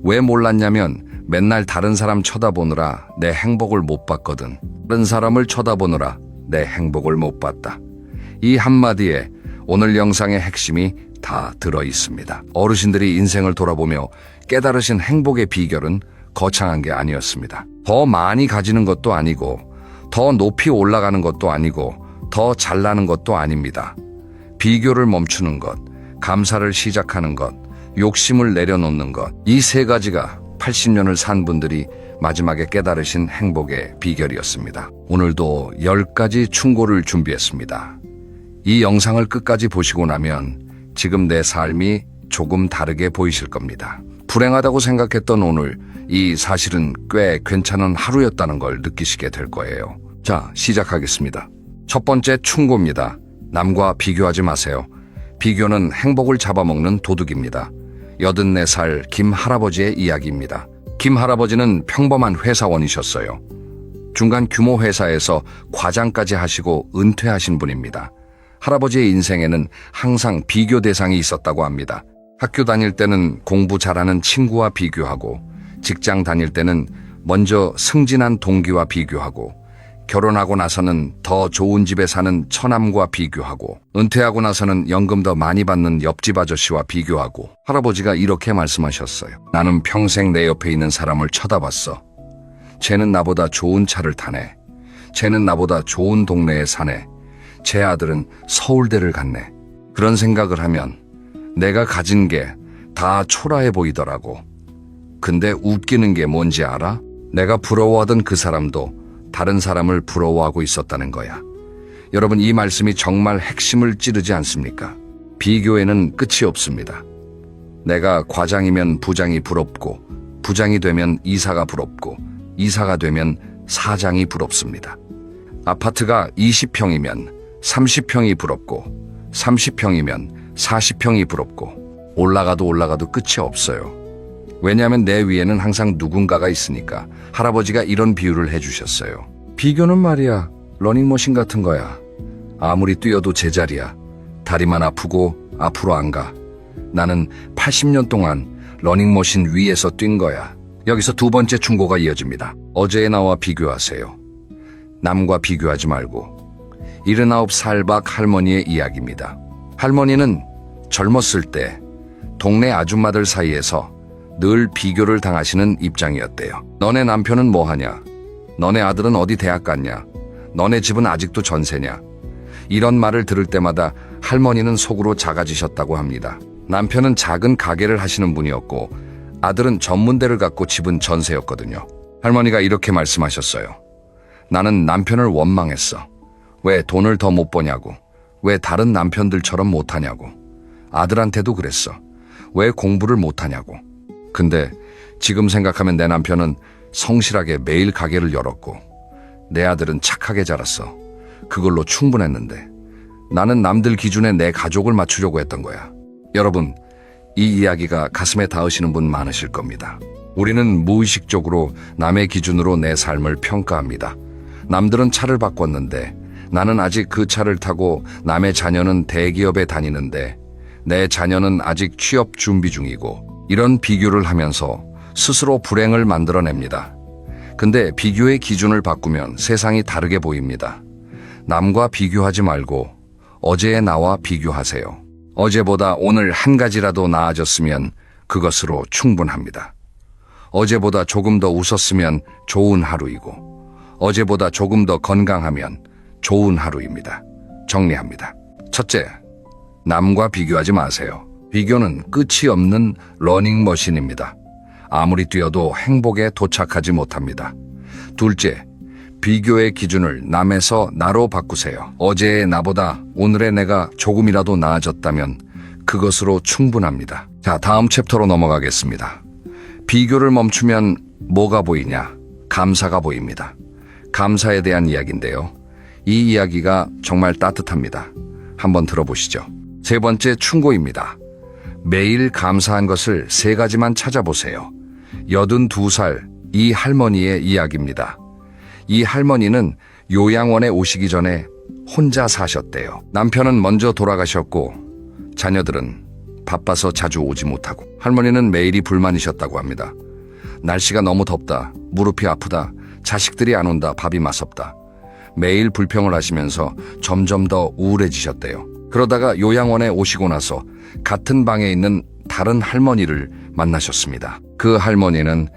왜 몰랐냐면 맨날 다른 사람 쳐다보느라 내 행복을 못 봤거든. 다른 사람을 쳐다보느라 내 행복을 못 봤다. 이 한마디에 오늘 영상의 핵심이 다 들어 있습니다. 어르신들이 인생을 돌아보며 깨달으신 행복의 비결은 거창한 게 아니었습니다. 더 많이 가지는 것도 아니고 더 높이 올라가는 것도 아니고 더 잘나는 것도 아닙니다. 비교를 멈추는 것, 감사를 시작하는 것, 욕심을 내려놓는 것, 이 세 가지가 80년을 산 분들이 마지막에 깨달으신 행복의 비결이었습니다. 오늘도 10가지 충고를 준비했습니다. 이 영상을 끝까지 보시고 나면 지금 내 삶이 조금 다르게 보이실 겁니다. 불행하다고 생각했던 오늘, 이 사실은 꽤 괜찮은 하루였다는 걸 느끼시게 될 거예요. 자, 시작하겠습니다. 첫 번째 충고입니다. 남과 비교하지 마세요. 비교는 행복을 잡아먹는 도둑입니다. 84살 김 할아버지의 이야기입니다. 김 할아버지는 평범한 회사원이셨어요. 중간 규모 회사에서 과장까지 하시고 은퇴하신 분입니다. 할아버지의 인생에는 항상 비교 대상이 있었다고 합니다. 학교 다닐 때는 공부 잘하는 친구와 비교하고, 직장 다닐 때는 먼저 승진한 동기와 비교하고, 결혼하고 나서는 더 좋은 집에 사는 처남과 비교하고, 은퇴하고 나서는 연금 더 많이 받는 옆집 아저씨와 비교하고. 할아버지가 이렇게 말씀하셨어요. 나는 평생 내 옆에 있는 사람을 쳐다봤어. 쟤는 나보다 좋은 차를 타네. 쟤는 나보다 좋은 동네에 사네. 제 아들은 서울대를 갔네. 그런 생각을 하면 내가 가진 게 다 초라해 보이더라고. 근데 웃기는 게 뭔지 알아? 내가 부러워하던 그 사람도 다른 사람을 부러워하고 있었다는 거야. 여러분, 이 말씀이 정말 핵심을 찌르지 않습니까? 비교에는 끝이 없습니다. 내가 과장이면 부장이 부럽고, 부장이 되면 이사가 부럽고, 이사가 되면 사장이 부럽습니다. 아파트가 20평이면 30평이 부럽고, 30평이면 40평이 부럽고, 올라가도 끝이 없어요. 왜냐하면 내 위에는 항상 누군가가 있으니까. 할아버지가 이런 비유를 해주셨어요. 비교는 말이야, 러닝머신 같은 거야. 아무리 뛰어도 제자리야. 다리만 아프고 앞으로 안 가. 나는 80년 동안 러닝머신 위에서 뛴 거야. 여기서 두 번째 충고가 이어집니다. 어제의 나와 비교하세요. 남과 비교하지 말고. 79살 박 할머니의 이야기입니다. 할머니는 젊었을 때 동네 아줌마들 사이에서 늘 비교를 당하시는 입장이었대요. 너네 남편은 뭐 하냐? 너네 아들은 어디 대학 갔냐? 너네 집은 아직도 전세냐? 이런 말을 들을 때마다 할머니는 속으로 작아지셨다고 합니다. 남편은 작은 가게를 하시는 분이었고 아들은 전문대를 갖고 집은 전세였거든요. 할머니가 이렇게 말씀하셨어요. 나는 남편을 원망했어. 왜 돈을 더 못 버냐고. 왜 다른 남편들처럼 못하냐고. 아들한테도 그랬어. 왜 공부를 못하냐고. 근데 지금 생각하면 내 남편은 성실하게 매일 가게를 열었고 내 아들은 착하게 자랐어. 그걸로 충분했는데 나는 남들 기준에 내 가족을 맞추려고 했던 거야. 여러분, 이 이야기가 가슴에 닿으시는 분 많으실 겁니다. 우리는 무의식적으로 남의 기준으로 내 삶을 평가합니다. 남들은 차를 바꿨는데 나는 아직 그 차를 타고 남의 자녀는 대기업에 다니는데 내 자녀는 아직 취업 준비 중이고 이런 비교를 하면서 스스로 불행을 만들어냅니다. 근데 비교의 기준을 바꾸면 세상이 다르게 보입니다. 남과 비교하지 말고 어제의 나와 비교하세요. 어제보다 오늘 한 가지라도 나아졌으면 그것으로 충분합니다. 어제보다 조금 더 웃었으면 좋은 하루이고 어제보다 조금 더 건강하면 좋은 하루입니다. 정리합니다. 첫째, 남과 비교하지 마세요. 비교는 끝이 없는 러닝머신입니다. 아무리 뛰어도 행복에 도착하지 못합니다. 둘째, 비교의 기준을 남에서 나로 바꾸세요. 어제의 나보다 오늘의 내가 조금이라도 나아졌다면 그것으로 충분합니다. 자, 다음 챕터로 넘어가겠습니다. 비교를 멈추면 뭐가 보이냐? 감사가 보입니다. 감사에 대한 이야기인데요. 이 이야기가 정말 따뜻합니다. 한번 들어보시죠. 세 번째 충고입니다. 매일 감사한 것을 세 가지만 찾아보세요. 82살 이 할머니의 이야기입니다. 이 할머니는 요양원에 오시기 전에 혼자 사셨대요. 남편은 먼저 돌아가셨고 자녀들은 바빠서 자주 오지 못하고 할머니는 매일이 불만이셨다고 합니다. 날씨가 너무 덥다, 무릎이 아프다, 자식들이 안 온다, 밥이 맛없다. 매일 불평을 하시면서 점점 더 우울해지셨대요. 그러다가 요양원에 오시고 나서 같은 방에 있는 다른 할머니를 만나셨습니다. 그 할머니는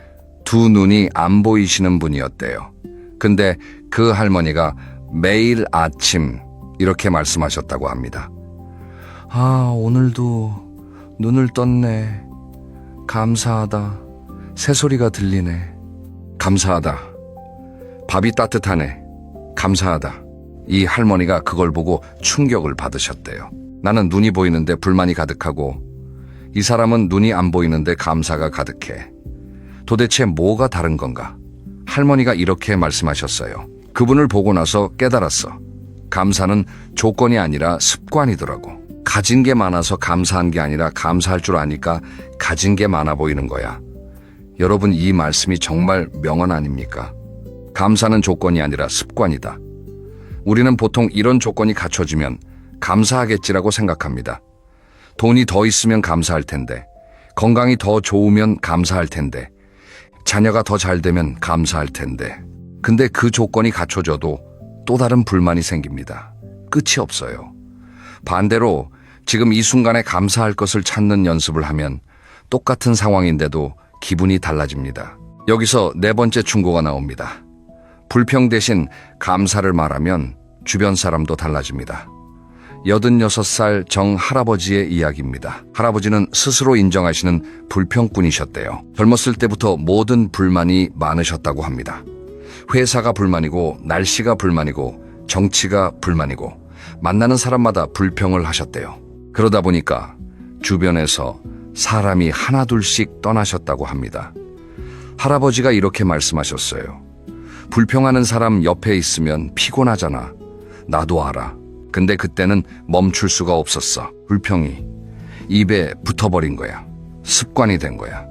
두 눈이 안 보이시는 분이었대요. 근데 그 할머니가 매일 아침 이렇게 말씀하셨다고 합니다. 아, 오늘도 눈을 떴네. 감사하다. 새소리가 들리네. 감사하다. 밥이 따뜻하네. 감사하다. 이 할머니가 그걸 보고 충격을 받으셨대요. 나는 눈이 보이는데 불만이 가득하고 이 사람은 눈이 안 보이는데 감사가 가득해. 도대체 뭐가 다른 건가? 할머니가 이렇게 말씀하셨어요. 그분을 보고 나서 깨달았어. 감사는 조건이 아니라 습관이더라고. 가진 게 많아서 감사한 게 아니라 감사할 줄 아니까 가진 게 많아 보이는 거야. 여러분, 이 말씀이 정말 명언 아닙니까? 감사는 조건이 아니라 습관이다. 우리는 보통 이런 조건이 갖춰지면 감사하겠지라고 생각합니다. 돈이 더 있으면 감사할 텐데, 건강이 더 좋으면 감사할 텐데, 자녀가 더 잘 되면 감사할 텐데. 근데 그 조건이 갖춰져도 또 다른 불만이 생깁니다. 끝이 없어요. 반대로 지금 이 순간에 감사할 것을 찾는 연습을 하면 똑같은 상황인데도 기분이 달라집니다. 여기서 네 번째 충고가 나옵니다. 불평 대신 감사를 말하면 주변 사람도 달라집니다. 86살 정 할아버지의 이야기입니다. 할아버지는 스스로 인정하시는 불평꾼이셨대요. 젊었을 때부터 모든 불만이 많으셨다고 합니다. 회사가 불만이고, 날씨가 불만이고, 정치가 불만이고, 만나는 사람마다 불평을 하셨대요. 그러다 보니까 주변에서 사람이 하나둘씩 떠나셨다고 합니다. 할아버지가 이렇게 말씀하셨어요. 불평하는 사람 옆에 있으면 피곤하잖아. 나도 알아. 근데 그때는 멈출 수가 없었어. 불평이 입에 붙어버린 거야. 습관이 된 거야.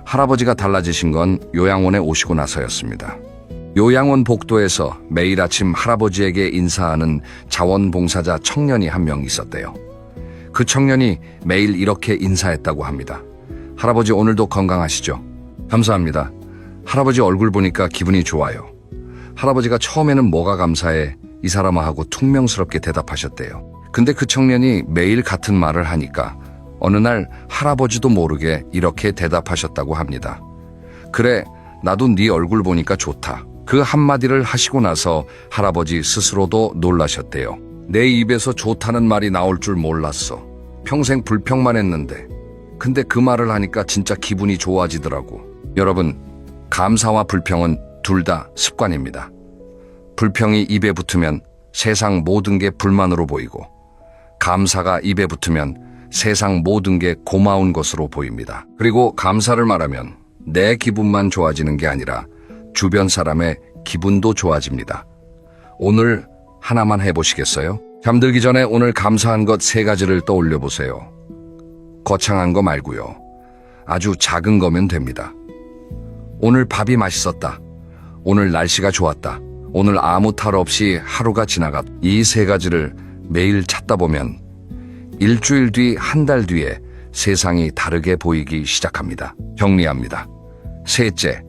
할아버지가 달라지신 건 요양원에 오시고 나서였습니다. 요양원 복도에서 매일 아침 할아버지에게 인사하는 자원봉사자 청년이 한 명 있었대요. 그 청년이 매일 이렇게 인사했다고 합니다. 할아버지 오늘도 건강하시죠? 감사합니다. 할아버지 얼굴 보니까 기분이 좋아요. 할아버지가 처음에는 뭐가 감사해 이 사람아 하고 퉁명스럽게 대답하셨대요. 근데 그 청년이 매일 같은 말을 하니까 어느 날 할아버지도 모르게 이렇게 대답하셨다고 합니다. 그래, 나도 네 얼굴 보니까 좋다. 그 한마디를 하시고 나서 할아버지 스스로도 놀라셨대요. 내 입에서 좋다는 말이 나올 줄 몰랐어. 평생 불평만 했는데. 근데 그 말을 하니까 진짜 기분이 좋아지더라고. 여러분, 감사와 불평은 둘 다 습관입니다. 불평이 입에 붙으면 세상 모든 게 불만으로 보이고, 감사가 입에 붙으면 세상 모든 게 고마운 것으로 보입니다. 그리고 감사를 말하면 내 기분만 좋아지는 게 아니라 주변 사람의 기분도 좋아집니다. 오늘 하나만 해보시겠어요? 잠들기 전에 오늘 감사한 것 3가지를 떠올려 보세요. 거창한 거 말고요. 아주 작은 거면 됩니다. 오늘 밥이 맛있었다. 오늘 날씨가 좋았다. 오늘 아무 탈 없이 하루가 지나갔다. 이 3가지를 매일 찾다 보면 일주일 뒤, 한 달 뒤에 세상이 다르게 보이기 시작합니다. 정리합니다. 셋째,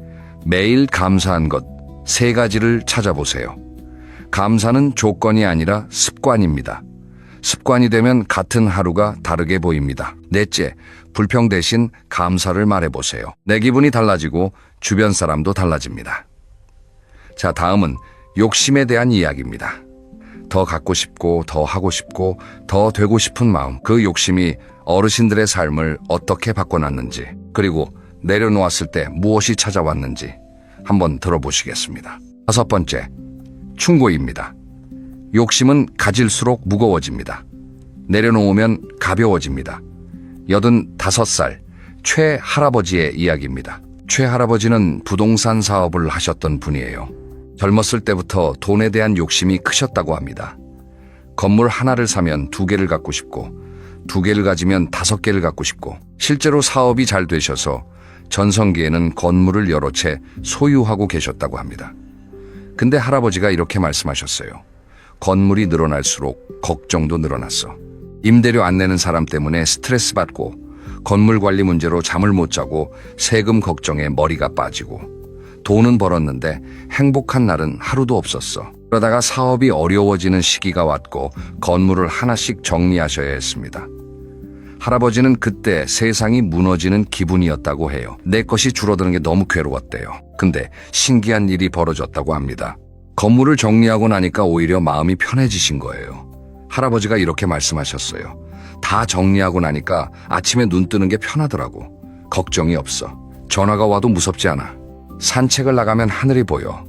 매일 감사한 것 3가지를 찾아보세요. 감사는 조건이 아니라 습관입니다. 습관이 되면 같은 하루가 다르게 보입니다. 넷째, 불평 대신 감사를 말해보세요. 내 기분이 달라지고 주변 사람도 달라집니다. 자, 다음은 욕심에 대한 이야기입니다. 더 갖고 싶고, 더 하고 싶고, 더 되고 싶은 마음. 그 욕심이 어르신들의 삶을 어떻게 바꿔놨는지, 그리고 내려놓았을 때 무엇이 찾아왔는지 한번 들어보시겠습니다. 5번째, 충고입니다. 욕심은 가질수록 무거워집니다. 내려놓으면 가벼워집니다. 85살 최 할아버지의 이야기입니다. 최 할아버지는 부동산 사업을 하셨던 분이에요. 젊었을 때부터 돈에 대한 욕심이 크셨다고 합니다. 건물 하나를 사면 2개를 갖고 싶고, 2개를 가지면 5개를 갖고 싶고, 실제로 사업이 잘 되셔서 전성기에는 건물을 여러 채 소유하고 계셨다고 합니다. 근데 할아버지가 이렇게 말씀하셨어요. 건물이 늘어날수록 걱정도 늘어났어. 임대료 안 내는 사람 때문에 스트레스 받고, 건물 관리 문제로 잠을 못 자고, 세금 걱정에 머리가 빠지고, 돈은 벌었는데 행복한 날은 하루도 없었어. 그러다가 사업이 어려워지는 시기가 왔고 건물을 하나씩 정리하셔야 했습니다. 할아버지는 그때 세상이 무너지는 기분이었다고 해요. 내 것이 줄어드는 게 너무 괴로웠대요. 근데 신기한 일이 벌어졌다고 합니다. 건물을 정리하고 나니까 오히려 마음이 편해지신 거예요. 할아버지가 이렇게 말씀하셨어요. 다 정리하고 나니까 아침에 눈 뜨는 게 편하더라고. 걱정이 없어. 전화가 와도 무섭지 않아. 산책을 나가면 하늘이 보여.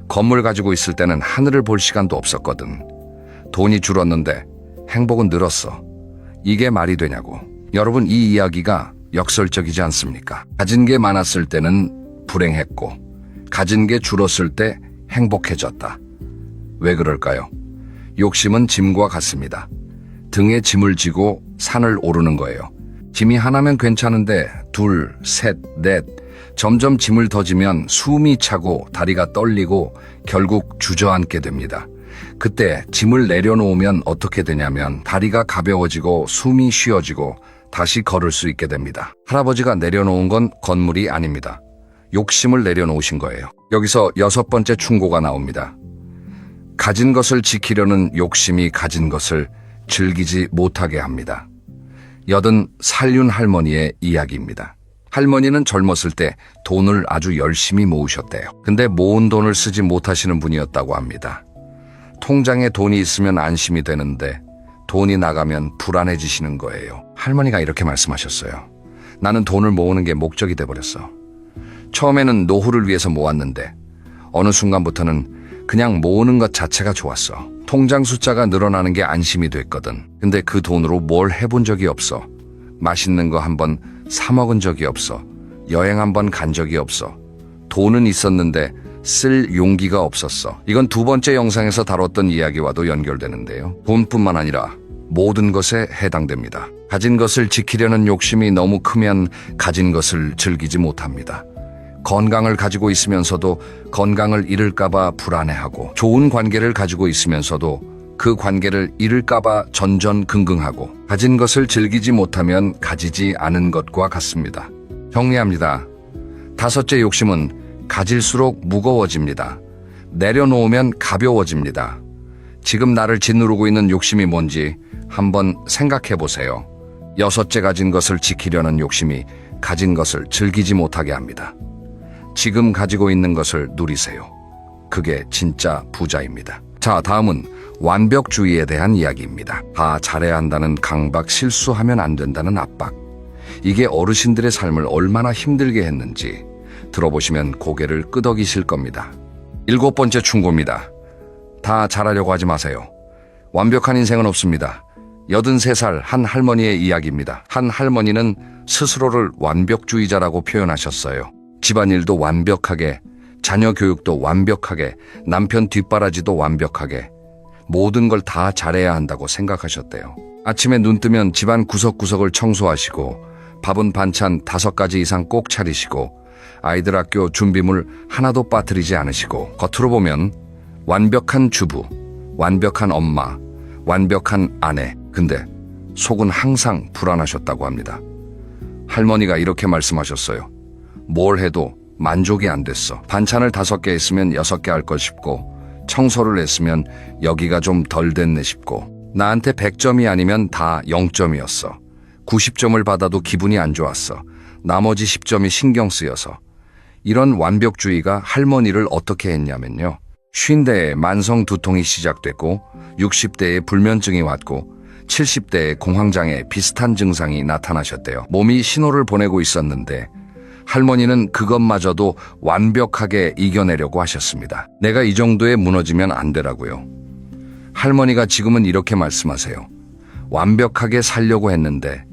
건물 가지고 있을 때는 하늘을 볼 시간도 없었거든. 돈이 줄었는데 행복은 늘었어. 이게 말이 되냐고. 여러분, 이 이야기가 역설적이지 않습니까? 가진 게 많았을 때는 불행했고, 가진 게 줄었을 때 행복해졌다. 왜 그럴까요? 욕심은 짐과 같습니다. 등에 짐을 지고 산을 오르는 거예요. 짐이 하나면 괜찮은데 둘, 셋, 넷, 점점 짐을 더 지면 숨이 차고 다리가 떨리고 결국 주저앉게 됩니다. 그때 짐을 내려놓으면 어떻게 되냐면 다리가 가벼워지고 숨이 쉬어지고 다시 걸을 수 있게 됩니다. 할아버지가 내려놓은 건 건물이 아닙니다. 욕심을 내려놓으신 거예요. 여기서 6번째 충고가 나옵니다. 가진 것을 지키려는 욕심이 가진 것을 즐기지 못하게 합니다. 80살륜 할머니의 이야기입니다. 할머니는 젊었을 때 돈을 아주 열심히 모으셨대요. 근데 모은 돈을 쓰지 못하시는 분이었다고 합니다. 통장에 돈이 있으면 안심이 되는데 돈이 나가면 불안해지시는 거예요. 할머니가 이렇게 말씀하셨어요. 나는 돈을 모으는 게 목적이 돼버렸어. 처음에는 노후를 위해서 모았는데 어느 순간부터는 그냥 모으는 것 자체가 좋았어. 통장 숫자가 늘어나는 게 안심이 됐거든. 근데 그 돈으로 뭘 해본 적이 없어. 맛있는 거 한번 사 먹은 적이 없어. 여행 한번 간 적이 없어. 돈은 있었는데 쓸 용기가 없었어. 이건 두 번째 영상에서 다뤘던 이야기와도 연결되는데요. 돈뿐만 아니라 모든 것에 해당됩니다. 가진 것을 지키려는 욕심이 너무 크면 가진 것을 즐기지 못합니다. 건강을 가지고 있으면서도 건강을 잃을까봐 불안해하고, 좋은 관계를 가지고 있으면서도 그 관계를 잃을까봐 전전긍긍하고, 가진 것을 즐기지 못하면 가지지 않은 것과 같습니다. 정리합니다. 다섯째 욕심은 가질수록 무거워집니다. 내려놓으면 가벼워집니다. 지금 나를 짓누르고 있는 욕심이 뭔지 한번 생각해 보세요. 여섯째, 가진 것을 지키려는 욕심이 가진 것을 즐기지 못하게 합니다. 지금 가지고 있는 것을 누리세요. 그게 진짜 부자입니다. 자, 다음은 완벽주의에 대한 이야기입니다. 다 잘해야 한다는 강박, 실수하면 안 된다는 압박. 이게 어르신들의 삶을 얼마나 힘들게 했는지 들어보시면 고개를 끄덕이실 겁니다. 일곱 번째 충고입니다. 다 잘하려고 하지 마세요. 완벽한 인생은 없습니다. 83살 한 할머니의 이야기입니다. 한 할머니는 스스로를 완벽주의자라고 표현하셨어요. 집안일도 완벽하게, 자녀 교육도 완벽하게, 남편 뒷바라지도 완벽하게, 모든 걸 다 잘해야 한다고 생각하셨대요. 아침에 눈 뜨면 집안 구석구석을 청소하시고, 밥은 반찬 5가지 이상 꼭 차리시고, 아이들 학교 준비물 하나도 빠뜨리지 않으시고, 겉으로 보면 완벽한 주부, 완벽한 엄마, 완벽한 아내. 근데 속은 항상 불안하셨다고 합니다. 할머니가 이렇게 말씀하셨어요. 뭘 해도 만족이 안 됐어. 반찬을 5개 했으면 6개 할 걸 싶고, 청소를 했으면 여기가 좀 덜 됐네 싶고, 나한테 100점이 아니면 다 0점이었어. 90점을 받아도 기분이 안 좋았어. 나머지 10점이 신경 쓰여서. 이런 완벽주의가 할머니를 어떻게 했냐면요. 50대에 만성 두통이 시작됐고, 60대에 불면증이 왔고, 70대에 공황장애 비슷한 증상이 나타나셨대요. 몸이 신호를 보내고 있었는데 할머니는 그것마저도 완벽하게 이겨내려고 하셨습니다. 내가 이 정도에 무너지면 안 되라고요. 할머니가 지금은 이렇게 말씀하세요. 완벽하게 살려고 했는데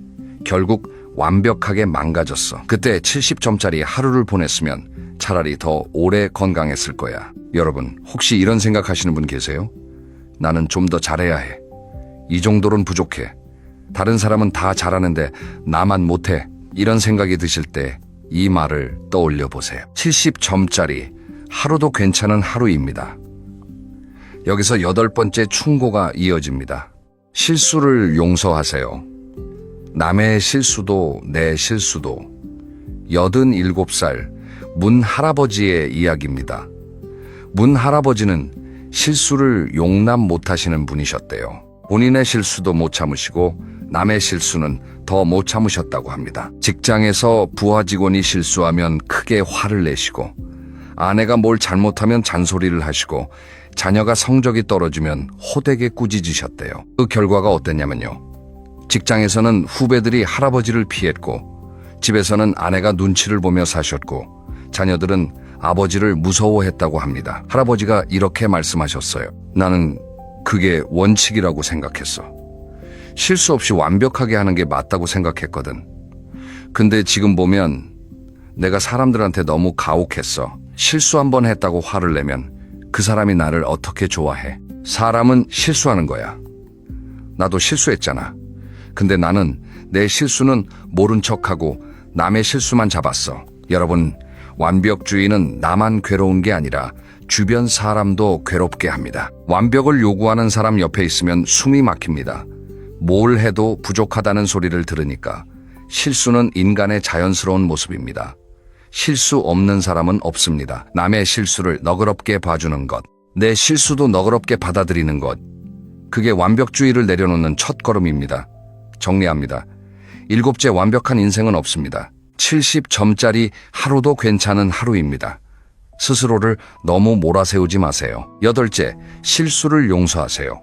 결국 완벽하게 망가졌어. 그때 70점짜리 하루를 보냈으면 차라리 더 오래 건강했을 거야. 여러분, 혹시 이런 생각하시는 분 계세요? 나는 좀 더 잘해야 해. 이 정도는 부족해. 다른 사람은 다 잘하는데 나만 못해. 이런 생각이 드실 때 이 말을 떠올려 보세요. 70점짜리 하루도 괜찮은 하루입니다. 여기서 8번째 충고가 이어집니다. 실수를 용서하세요. 남의 실수도 내 실수도. 87살 문 할아버지의 이야기입니다. 문 할아버지는 실수를 용납 못하시는 분이셨대요. 본인의 실수도 못 참으시고 남의 실수는 더 못 참으셨다고 합니다. 직장에서 부하 직원이 실수하면 크게 화를 내시고, 아내가 뭘 잘못하면 잔소리를 하시고, 자녀가 성적이 떨어지면 호되게 꾸짖으셨대요. 그 결과가 어땠냐면요. 직장에서는 후배들이 할아버지를 피했고, 집에서는 아내가 눈치를 보며 사셨고, 자녀들은 아버지를 무서워했다고 합니다. 할아버지가 이렇게 말씀하셨어요. 나는 그게 원칙이라고 생각했어. 실수 없이 완벽하게 하는 게 맞다고 생각했거든. 근데 지금 보면 내가 사람들한테 너무 가혹했어. 실수 한 번 했다고 화를 내면 그 사람이 나를 어떻게 좋아해? 사람은 실수하는 거야. 나도 실수했잖아. 근데 나는 내 실수는 모른 척하고 남의 실수만 잡았어. 여러분, 완벽주의는 나만 괴로운 게 아니라 주변 사람도 괴롭게 합니다. 완벽을 요구하는 사람 옆에 있으면 숨이 막힙니다. 뭘 해도 부족하다는 소리를 들으니까. 실수는 인간의 자연스러운 모습입니다. 실수 없는 사람은 없습니다. 남의 실수를 너그럽게 봐주는 것, 내 실수도 너그럽게 받아들이는 것, 그게 완벽주의를 내려놓는 첫걸음입니다. 정리합니다. 7째, 완벽한 인생은 없습니다. 70점짜리 하루도 괜찮은 하루입니다. 스스로를 너무 몰아세우지 마세요. 여덟째, 실수를 용서하세요.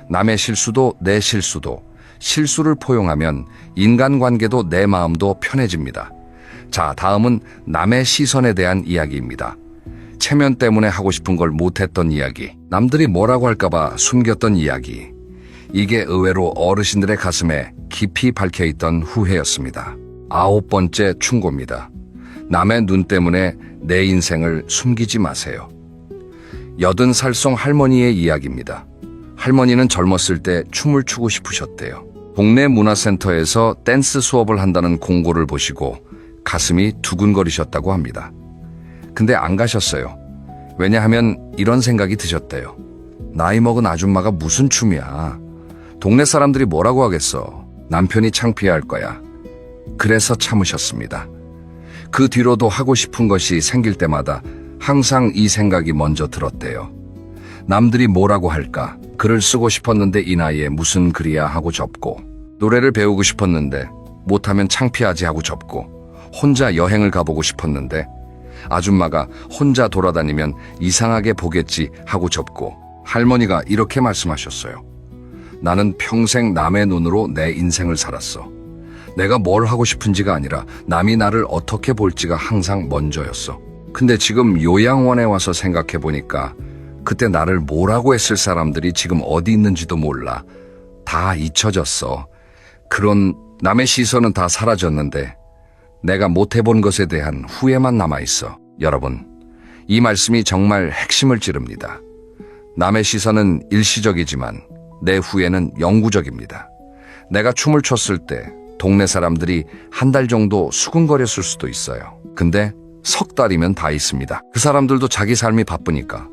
남의 실수도 내 실수도 실수를 포용하면 인간관계도 내 마음도 편해집니다. 자, 다음은 남의 시선에 대한 이야기입니다. 체면 때문에 하고 싶은 걸 못했던 이야기, 남들이 뭐라고 할까봐 숨겼던 이야기. 이게 의외로 어르신들의 가슴에 깊이 박혀있던 후회였습니다. 아홉 번째 충고입니다. 남의 눈 때문에 내 인생을 숨기지 마세요. 80살송 할머니의 이야기입니다. 할머니는 젊었을 때 춤을 추고 싶으셨대요. 동네 문화센터에서 댄스 수업을 한다는 공고를 보시고 가슴이 두근거리셨다고 합니다. 근데 안 가셨어요. 왜냐하면 이런 생각이 드셨대요. 나이 먹은 아줌마가 무슨 춤이야. 동네 사람들이 뭐라고 하겠어. 남편이 창피할 거야. 그래서 참으셨습니다. 그 뒤로도 하고 싶은 것이 생길 때마다 항상 이 생각이 먼저 들었대요. 남들이 뭐라고 할까? 글을 쓰고 싶었는데 이 나이에 무슨 글이야 하고 접고, 노래를 배우고 싶었는데 못하면 창피하지 하고 접고, 혼자 여행을 가보고 싶었는데 아줌마가 혼자 돌아다니면 이상하게 보겠지 하고 접고, 할머니가 이렇게 말씀하셨어요. 나는 평생 남의 눈으로 내 인생을 살았어. 내가 뭘 하고 싶은지가 아니라 남이 나를 어떻게 볼지가 항상 먼저였어. 근데 지금 요양원에 와서 생각해 보니까 그때 나를 뭐라고 했을 사람들이 지금 어디 있는지도 몰라. 다 잊혀졌어. 그런 남의 시선은 다 사라졌는데 내가 못 해본 것에 대한 후회만 남아있어. 여러분, 이 말씀이 정말 핵심을 찌릅니다. 남의 시선은 일시적이지만 내 후회는 영구적입니다. 내가 춤을 췄을 때 동네 사람들이 한 달 정도 수근거렸을 수도 있어요. 근데 석 달이면 다 있습니다. 그 사람들도 자기 삶이 바쁘니까.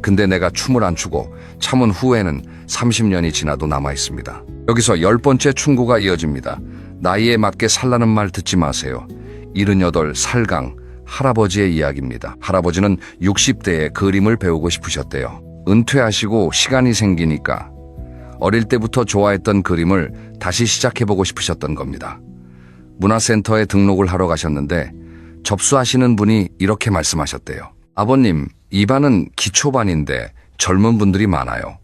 근데 내가 춤을 안 추고 참은 후회는 30년이 지나도 남아 있습니다. 여기서 10번째 충고가 이어집니다. 나이에 맞게 살라는 말 듣지 마세요. 78 살강 할아버지의 이야기입니다. 할아버지는 60대에 그림을 배우고 싶으셨대요. 은퇴하시고 시간이 생기니까 어릴 때부터 좋아했던 그림을 다시 시작해보고 싶으셨던 겁니다. 문화센터에 등록을 하러 가셨는데 접수하시는 분이 이렇게 말씀하셨대요. 아버님, 이 반은 기초반인데 젊은 분들이 많아요.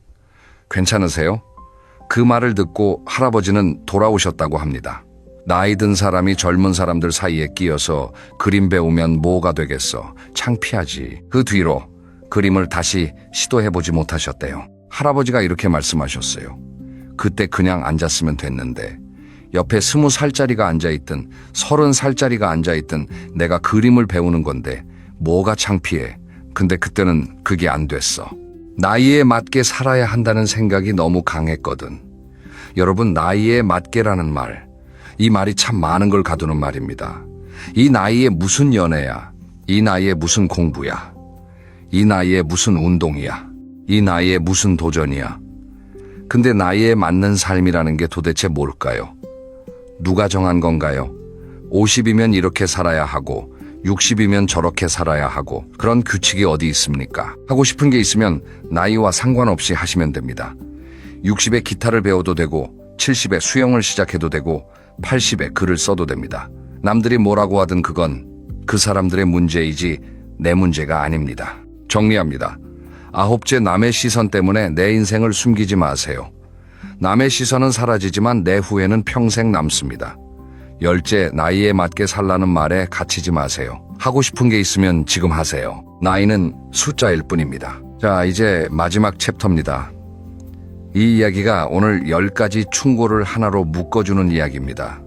괜찮으세요? 그 말을 듣고 할아버지는 돌아오셨다고 합니다. 나이 든 사람이 젊은 사람들 사이에 끼어서 그림 배우면 뭐가 되겠어. 창피하지. 그 뒤로 그림을 다시 시도해보지 못하셨대요. 할아버지가 이렇게 말씀하셨어요. 그때 그냥 앉았으면 됐는데 옆에 20살짜리가 앉아있든 30살짜리가 앉아있든 내가 그림을 배우는 건데 뭐가 창피해. 근데 그때는 그게 안 됐어. 나이에 맞게 살아야 한다는 생각이 너무 강했거든. 여러분, 나이에 맞게라는 말, 이 말이 참 많은 걸 가두는 말입니다. 이 나이에 무슨 연애야? 이 나이에 무슨 공부야? 이 나이에 무슨 운동이야? 이 나이에 무슨 도전이야? 근데 나이에 맞는 삶이라는 게 도대체 뭘까요? 누가 정한 건가요? 50이면 이렇게 살아야 하고 60이면 저렇게 살아야 하고 그런 규칙이 어디 있습니까? 하고 싶은 게 있으면 나이와 상관없이 하시면 됩니다. 60에 기타를 배워도 되고 70에 수영을 시작해도 되고 80에 글을 써도 됩니다. 남들이 뭐라고 하든 그건 그 사람들의 문제이지 내 문제가 아닙니다. 정리합니다. 아홉째, 남의 시선 때문에 내 인생을 숨기지 마세요. 남의 시선은 사라지지만 내 후회는 평생 남습니다. 열째, 나이에 맞게 살라는 말에 갇히지 마세요. 하고 싶은 게 있으면 지금 하세요. 나이는 숫자일 뿐입니다. 자, 이제 마지막 챕터입니다. 이 이야기가 오늘 10가지 충고를 하나로 묶어주는 이야기입니다.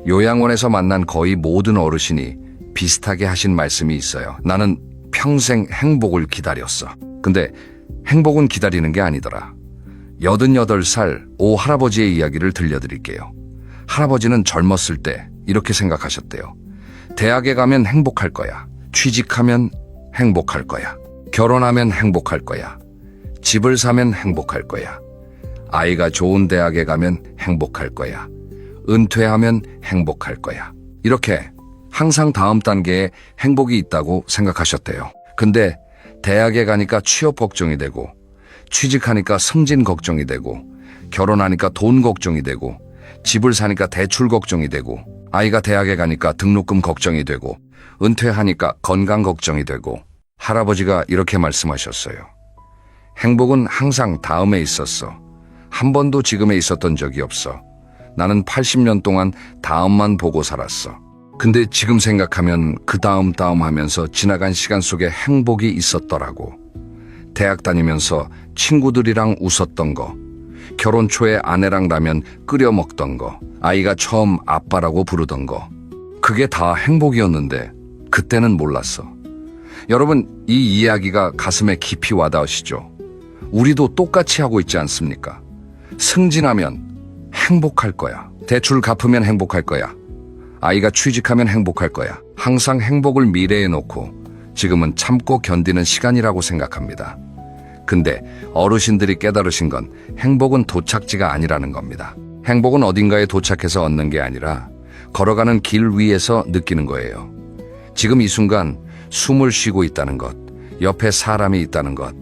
요양원에서 만난 거의 모든 어르신이 비슷하게 하신 말씀이 있어요. 나는 평생 행복을 기다렸어. 근데 행복은 기다리는 게 아니더라. 88살 오 할아버지의 이야기를 들려드릴게요. 할아버지는 젊었을 때 이렇게 생각하셨대요. 대학에 가면 행복할 거야. 취직하면 행복할 거야. 결혼하면 행복할 거야. 집을 사면 행복할 거야. 아이가 좋은 대학에 가면 행복할 거야. 은퇴하면 행복할 거야. 이렇게 항상 다음 단계에 행복이 있다고 생각하셨대요. 근데 대학에 가니까 취업 걱정이 되고, 취직하니까 승진 걱정이 되고, 결혼하니까 돈 걱정이 되고, 집을 사니까 대출 걱정이 되고, 아이가 대학에 가니까 등록금 걱정이 되고, 은퇴하니까 건강 걱정이 되고, 할아버지가 이렇게 말씀하셨어요. 행복은 항상 다음에 있었어. 한 번도 지금에 있었던 적이 없어. 나는 80년 동안 다음만 보고 살았어. 근데 지금 생각하면 그 다음 하면서 지나간 시간 속에 행복이 있었더라고. 대학 다니면서 친구들이랑 웃었던 거, 결혼 초에 아내랑 라면 끓여 먹던 거, 아이가 처음 아빠라고 부르던 거. 그게 다 행복이었는데 그때는 몰랐어. 여러분, 이 이야기가 가슴에 깊이 와닿으시죠? 우리도 똑같이 하고 있지 않습니까? 승진하면 행복할 거야. 대출 갚으면 행복할 거야. 아이가 취직하면 행복할 거야. 항상 행복을 미래에 놓고 지금은 참고 견디는 시간이라고 생각합니다. 근데 어르신들이 깨달으신 건 행복은 도착지가 아니라는 겁니다. 행복은 어딘가에 도착해서 얻는 게 아니라 걸어가는 길 위에서 느끼는 거예요. 지금 이 순간 숨을 쉬고 있다는 것, 옆에 사람이 있다는 것,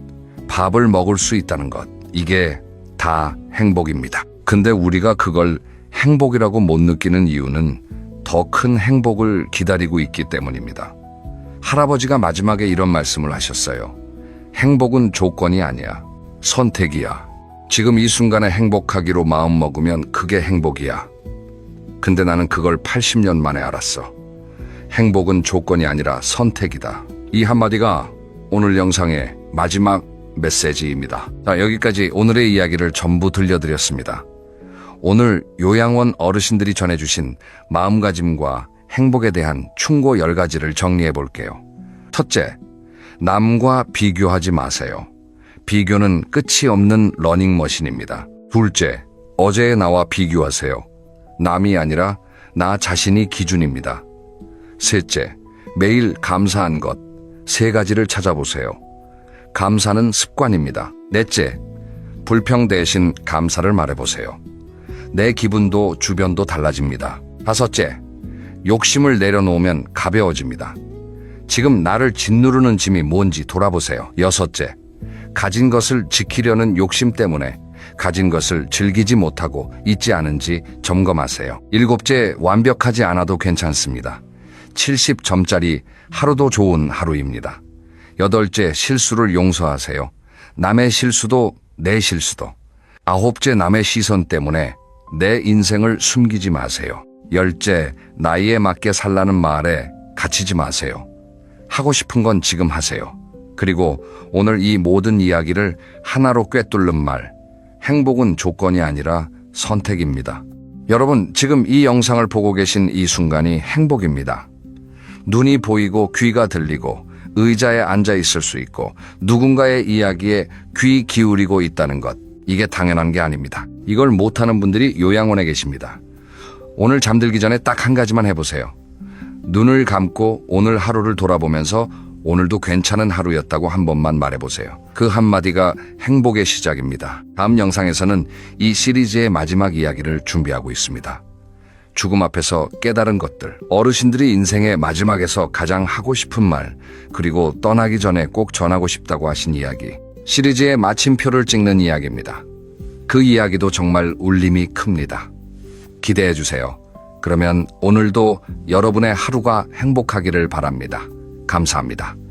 밥을 먹을 수 있다는 것, 이게 다 행복입니다. 근데 우리가 그걸 행복이라고 못 느끼는 이유는 더 큰 행복을 기다리고 있기 때문입니다. 할아버지가 마지막에 이런 말씀을 하셨어요. 행복은 조건이 아니야. 선택이야. 지금 이 순간에 행복하기로 마음먹으면 그게 행복이야. 근데 나는 그걸 80년 만에 알았어. 행복은 조건이 아니라 선택이다. 이 한마디가 오늘 영상의 마지막 메시지입니다. 자, 여기까지 오늘의 이야기를 전부 들려드렸습니다. 오늘 요양원 어르신들이 전해주신 마음가짐과 행복에 대한 충고 10가지를 정리해 볼게요. 첫째, 남과 비교하지 마세요. 비교는 끝이 없는 러닝머신입니다. 둘째, 어제의 나와 비교하세요. 남이 아니라 나 자신이 기준입니다. 셋째, 매일 감사한 것 3가지를 찾아보세요. 감사는 습관입니다. 넷째, 불평 대신 감사를 말해보세요. 내 기분도 주변도 달라집니다. 다섯째, 욕심을 내려놓으면 가벼워집니다. 지금 나를 짓누르는 짐이 뭔지 돌아보세요. 여섯째, 가진 것을 지키려는 욕심 때문에 가진 것을 즐기지 못하고 있지 않은지 점검하세요. 일곱째, 완벽하지 않아도 괜찮습니다. 70점짜리 하루도 좋은 하루입니다. 여덟째, 실수를 용서하세요. 남의 실수도 내 실수도. 아홉째, 남의 시선 때문에 내 인생을 숨기지 마세요. 열째, 나이에 맞게 살라는 말에 갇히지 마세요. 하고 싶은 건 지금 하세요. 그리고 오늘 이 모든 이야기를 하나로 꿰뚫는 말, 행복은 조건이 아니라 선택입니다. 여러분, 지금 이 영상을 보고 계신 이 순간이 행복입니다. 눈이 보이고 귀가 들리고 의자에 앉아 있을 수 있고 누군가의 이야기에 귀 기울이고 있다는 것, 이게 당연한 게 아닙니다. 이걸 못하는 분들이 요양원에 계십니다. 오늘 잠들기 전에 딱 한 가지만 해보세요. 눈을 감고 오늘 하루를 돌아보면서 오늘도 괜찮은 하루였다고 한 번만 말해보세요. 그 한마디가 행복의 시작입니다. 다음 영상에서는 이 시리즈의 마지막 이야기를 준비하고 있습니다. 죽음 앞에서 깨달은 것들, 어르신들이 인생의 마지막에서 가장 하고 싶은 말, 그리고 떠나기 전에 꼭 전하고 싶다고 하신 이야기, 시리즈의 마침표를 찍는 이야기입니다. 그 이야기도 정말 울림이 큽니다. 기대해 주세요. 그러면 오늘도 여러분의 하루가 행복하기를 바랍니다. 감사합니다.